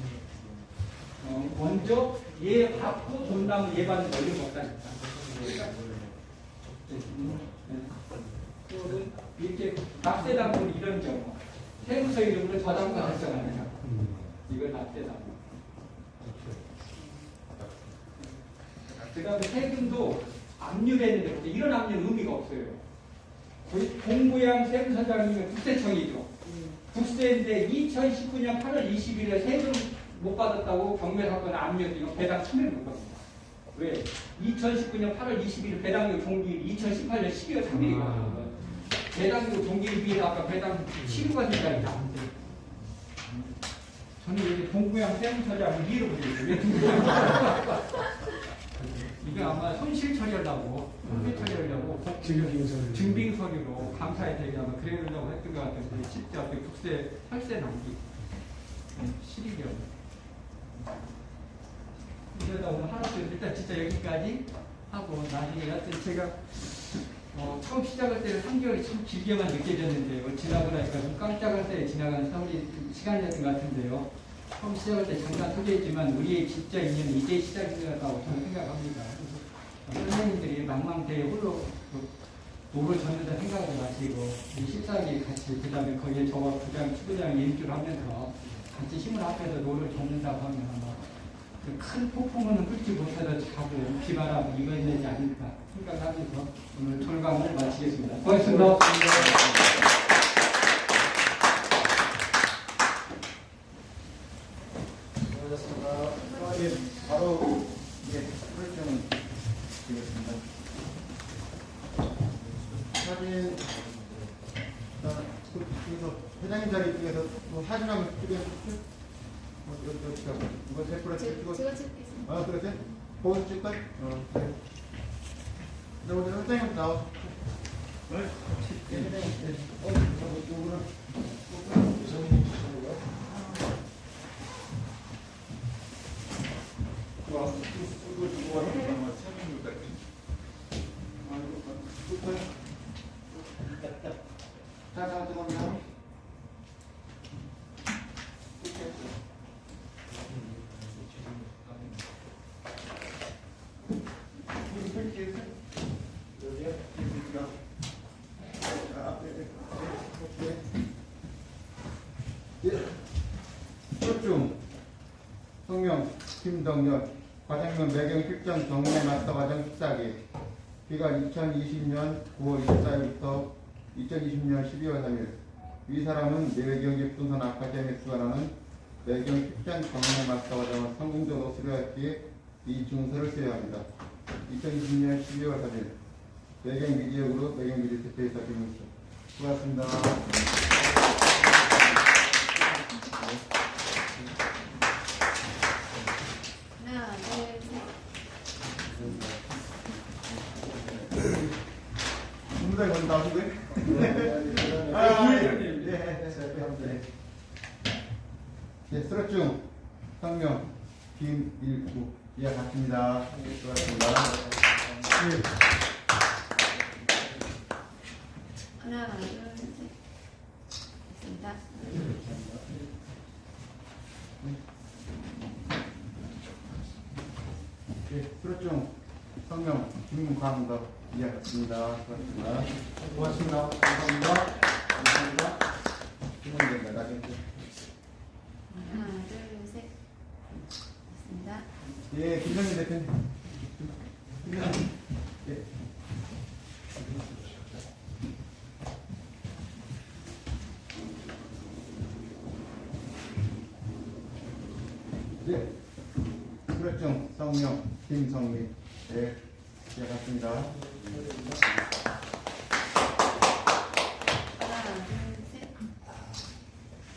Speaker 1: 먼저 얘 받고 돈 나면 얘 받는 거 이런 거 없다니까. 그거는 이렇게 납세당분 이런 경우 세무서 이름으로 저당권 설정하는 거. 이걸 납세당분. 그 다음에 세금도 압류했는데 이런 압류는 의미가 없어요. 공부양 세무서장님은 국세청이죠. 국세인데 2019년 8월 20일에 세금 못 받았다고 경매 사건 압류했으니까 배당 참여를 못 받습니다. 왜? 2019년 8월 20일 배당료 종기일 2018년 12월 3일이거든요. 배당료 종기일 위에 아까 배당 치료가 된다니까 안 돼. 저는 이렇게 공부양 세무서장을 이해를 못해요. 왜 이게 아마 손실 처리하려고, 증빙 서류로 감사에 대기하면 그러려고 했던 것 같은데, 실제 앞에 국세 혈세 남기 실익이었네. 그러다 오늘 하루 일단 진짜 여기까지 하고, 나중에 하여튼 제가 처음 시작할 때는 3개월이 참 길게만 느껴졌는데요. 지나고 나니까 좀 깜짝할 때 지나가는 시간이었던 것 같은데요. 처음 시작할 때 잠깐 소개했지만 우리의 진짜 인연은 이제 시작이라고 저는 생각합니다. 선생님들이 망망대해 홀로 노를 젓는다 생각하지 마시고 이 14기 같이 그다음에 거기에 저와 부장, 추부장 연주를 하면서 같이 힘을 합해서 노를 젓는다고 하면 아마 큰 폭풍은 끓지 못해도 자고 비바람 이겨내지 않을까 생각하면서 오늘 졸강을 마치겠습니다. 고맙습니다.
Speaker 6: 바로 이제 설정을 드리겠습니다. 사진 여기서 회장님 자리 쪽에서 뭐 사진 한번 찍어주세요. 이거 세 프로 찍고.
Speaker 5: 제가 찍겠습니다.
Speaker 6: 아 그러지? 보고 찍까? 그래. 근데 오늘 회장님 나와. 네. 중 성명 김동현 과장면 매경 실전 정례 마스터 과정 14기 기간 2020년 9월 24일부터 2020년 12월 3일 이 사람은 매경기 부동산 아카데미에 수반하는 매경 실전 정례 마스터 과정을 성공적으로 수료했기에 이 증서를 수여합니다. 2020년 12월 3일 매경 미디어그룹 매경 미디어 대표이사 김문수 수고하셨습니다.
Speaker 5: 하나, 둘, 셋.
Speaker 6: 문장이 먼저 나오시고요. 네, 수락중 성명 김일구 이하 같습니다. 수고하셨습니다.
Speaker 5: 하나, 둘, 셋. 됐습니다.
Speaker 6: 네, 수락중 성명 김광덕 이하 같습니다. 수고하셨습니다. 고맙습니다. 감사합니다. 감사합니다. 김원대입니다. 나중에.
Speaker 5: 하나, 둘, 셋. 됐습니다.
Speaker 6: 예, 김정민 대표님. 김정민. 예. 네. 수락중 성명 김성민. 네. 시작하겠습니다.
Speaker 5: 하나, 둘, 셋.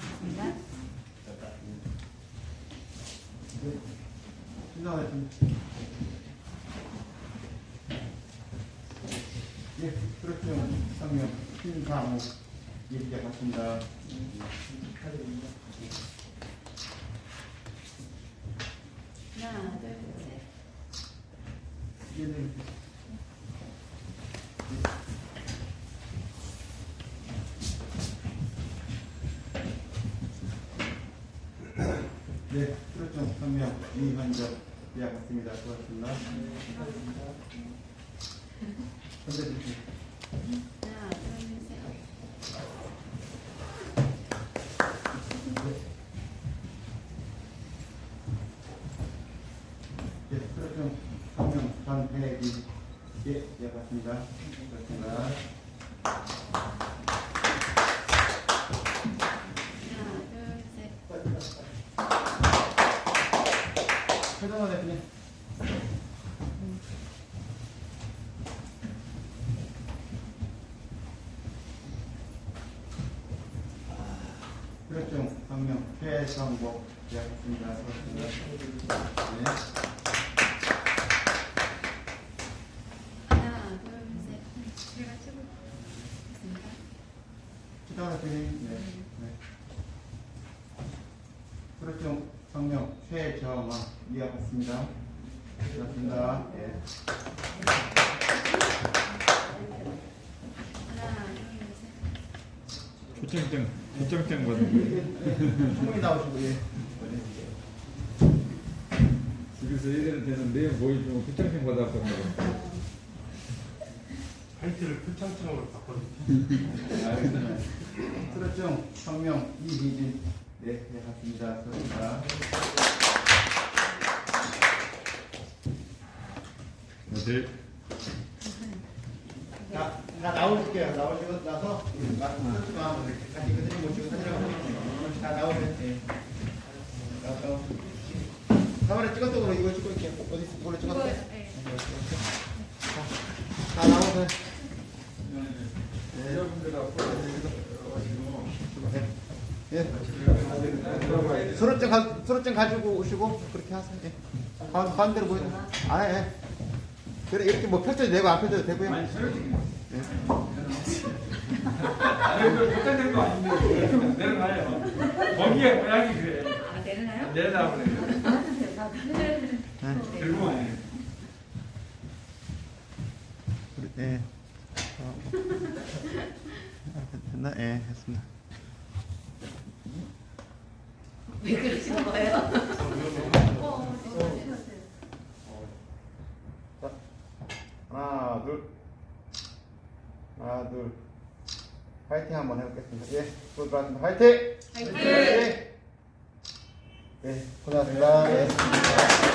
Speaker 5: 됐습니다.
Speaker 6: 네. 신나와 대표님. 예, 수락중 성명 김상우. 예, 시작하겠습니다.
Speaker 5: 하나, 둘, 셋.
Speaker 6: 예, 네. 네, 수락중 성명 이한정 예약했습니다. 고맙습니다. 선배님.
Speaker 5: 하나, 둘, 셋.
Speaker 6: 예, 수락중 성명 전혜기 예, 예약했습니다. 고맙습니다.
Speaker 5: 하나, 둘, 셋.
Speaker 6: 최정화 대표님. 수락중 성명 최성복 예약했습니다. 고맙습니다. 네.
Speaker 5: 하나, 둘, 셋. 제가 찍고 됐습니다.
Speaker 6: 최정화 대표님. 네. 네. 수락중 성명 최정화 예약했습니다. 고맙습니다. 예.
Speaker 5: 하나, 둘, 셋.
Speaker 3: 초청장 받은 거예요.
Speaker 6: 충분히 나오시고 예.
Speaker 3: 집에서 이래도 되는데 보여주면 초청장 받았다고.
Speaker 2: 화이트를 표창장으로 바꿔주세요.
Speaker 6: 수료증 성명 이희진. 네, 맞습니다. 수고하셨습니다.
Speaker 3: 네.
Speaker 6: 나 나오실게요. 나오시고 나서 수료증 한번 이렇게 같이 그대로 모시고 사진 한번 다 나오면 돼. 나와서 카메라 찍었던 거로 이거 찍고 이렇게 어디 있어? 이걸로 찍었어?
Speaker 5: 네.
Speaker 6: 다 나오세요. 예. 수료증 가지고 오시고 그렇게 하세요. 예. 가운데로 보이는. 아, 예. 그래 이렇게 뭐 펼쳐도 되고 안 펼쳐도 되고요.
Speaker 3: 아니 서류증이
Speaker 6: 예.
Speaker 3: 아니 그 못하는 거 아닌데 내려가요. 거기에 모양이 그래.
Speaker 7: 아, 내려나요?
Speaker 3: 내려다 그래. 들고 와요.
Speaker 6: 예. 됐나? 예, 했습니다.
Speaker 7: 왜 그러시는 거예요?
Speaker 6: 자, 하나, 둘. 하나, 둘. 파이팅 한번 해보겠습니다. 예, 또 들어왔습니다. 파이팅!
Speaker 5: 화이팅!
Speaker 6: 예, 고생하셨습니다. 예.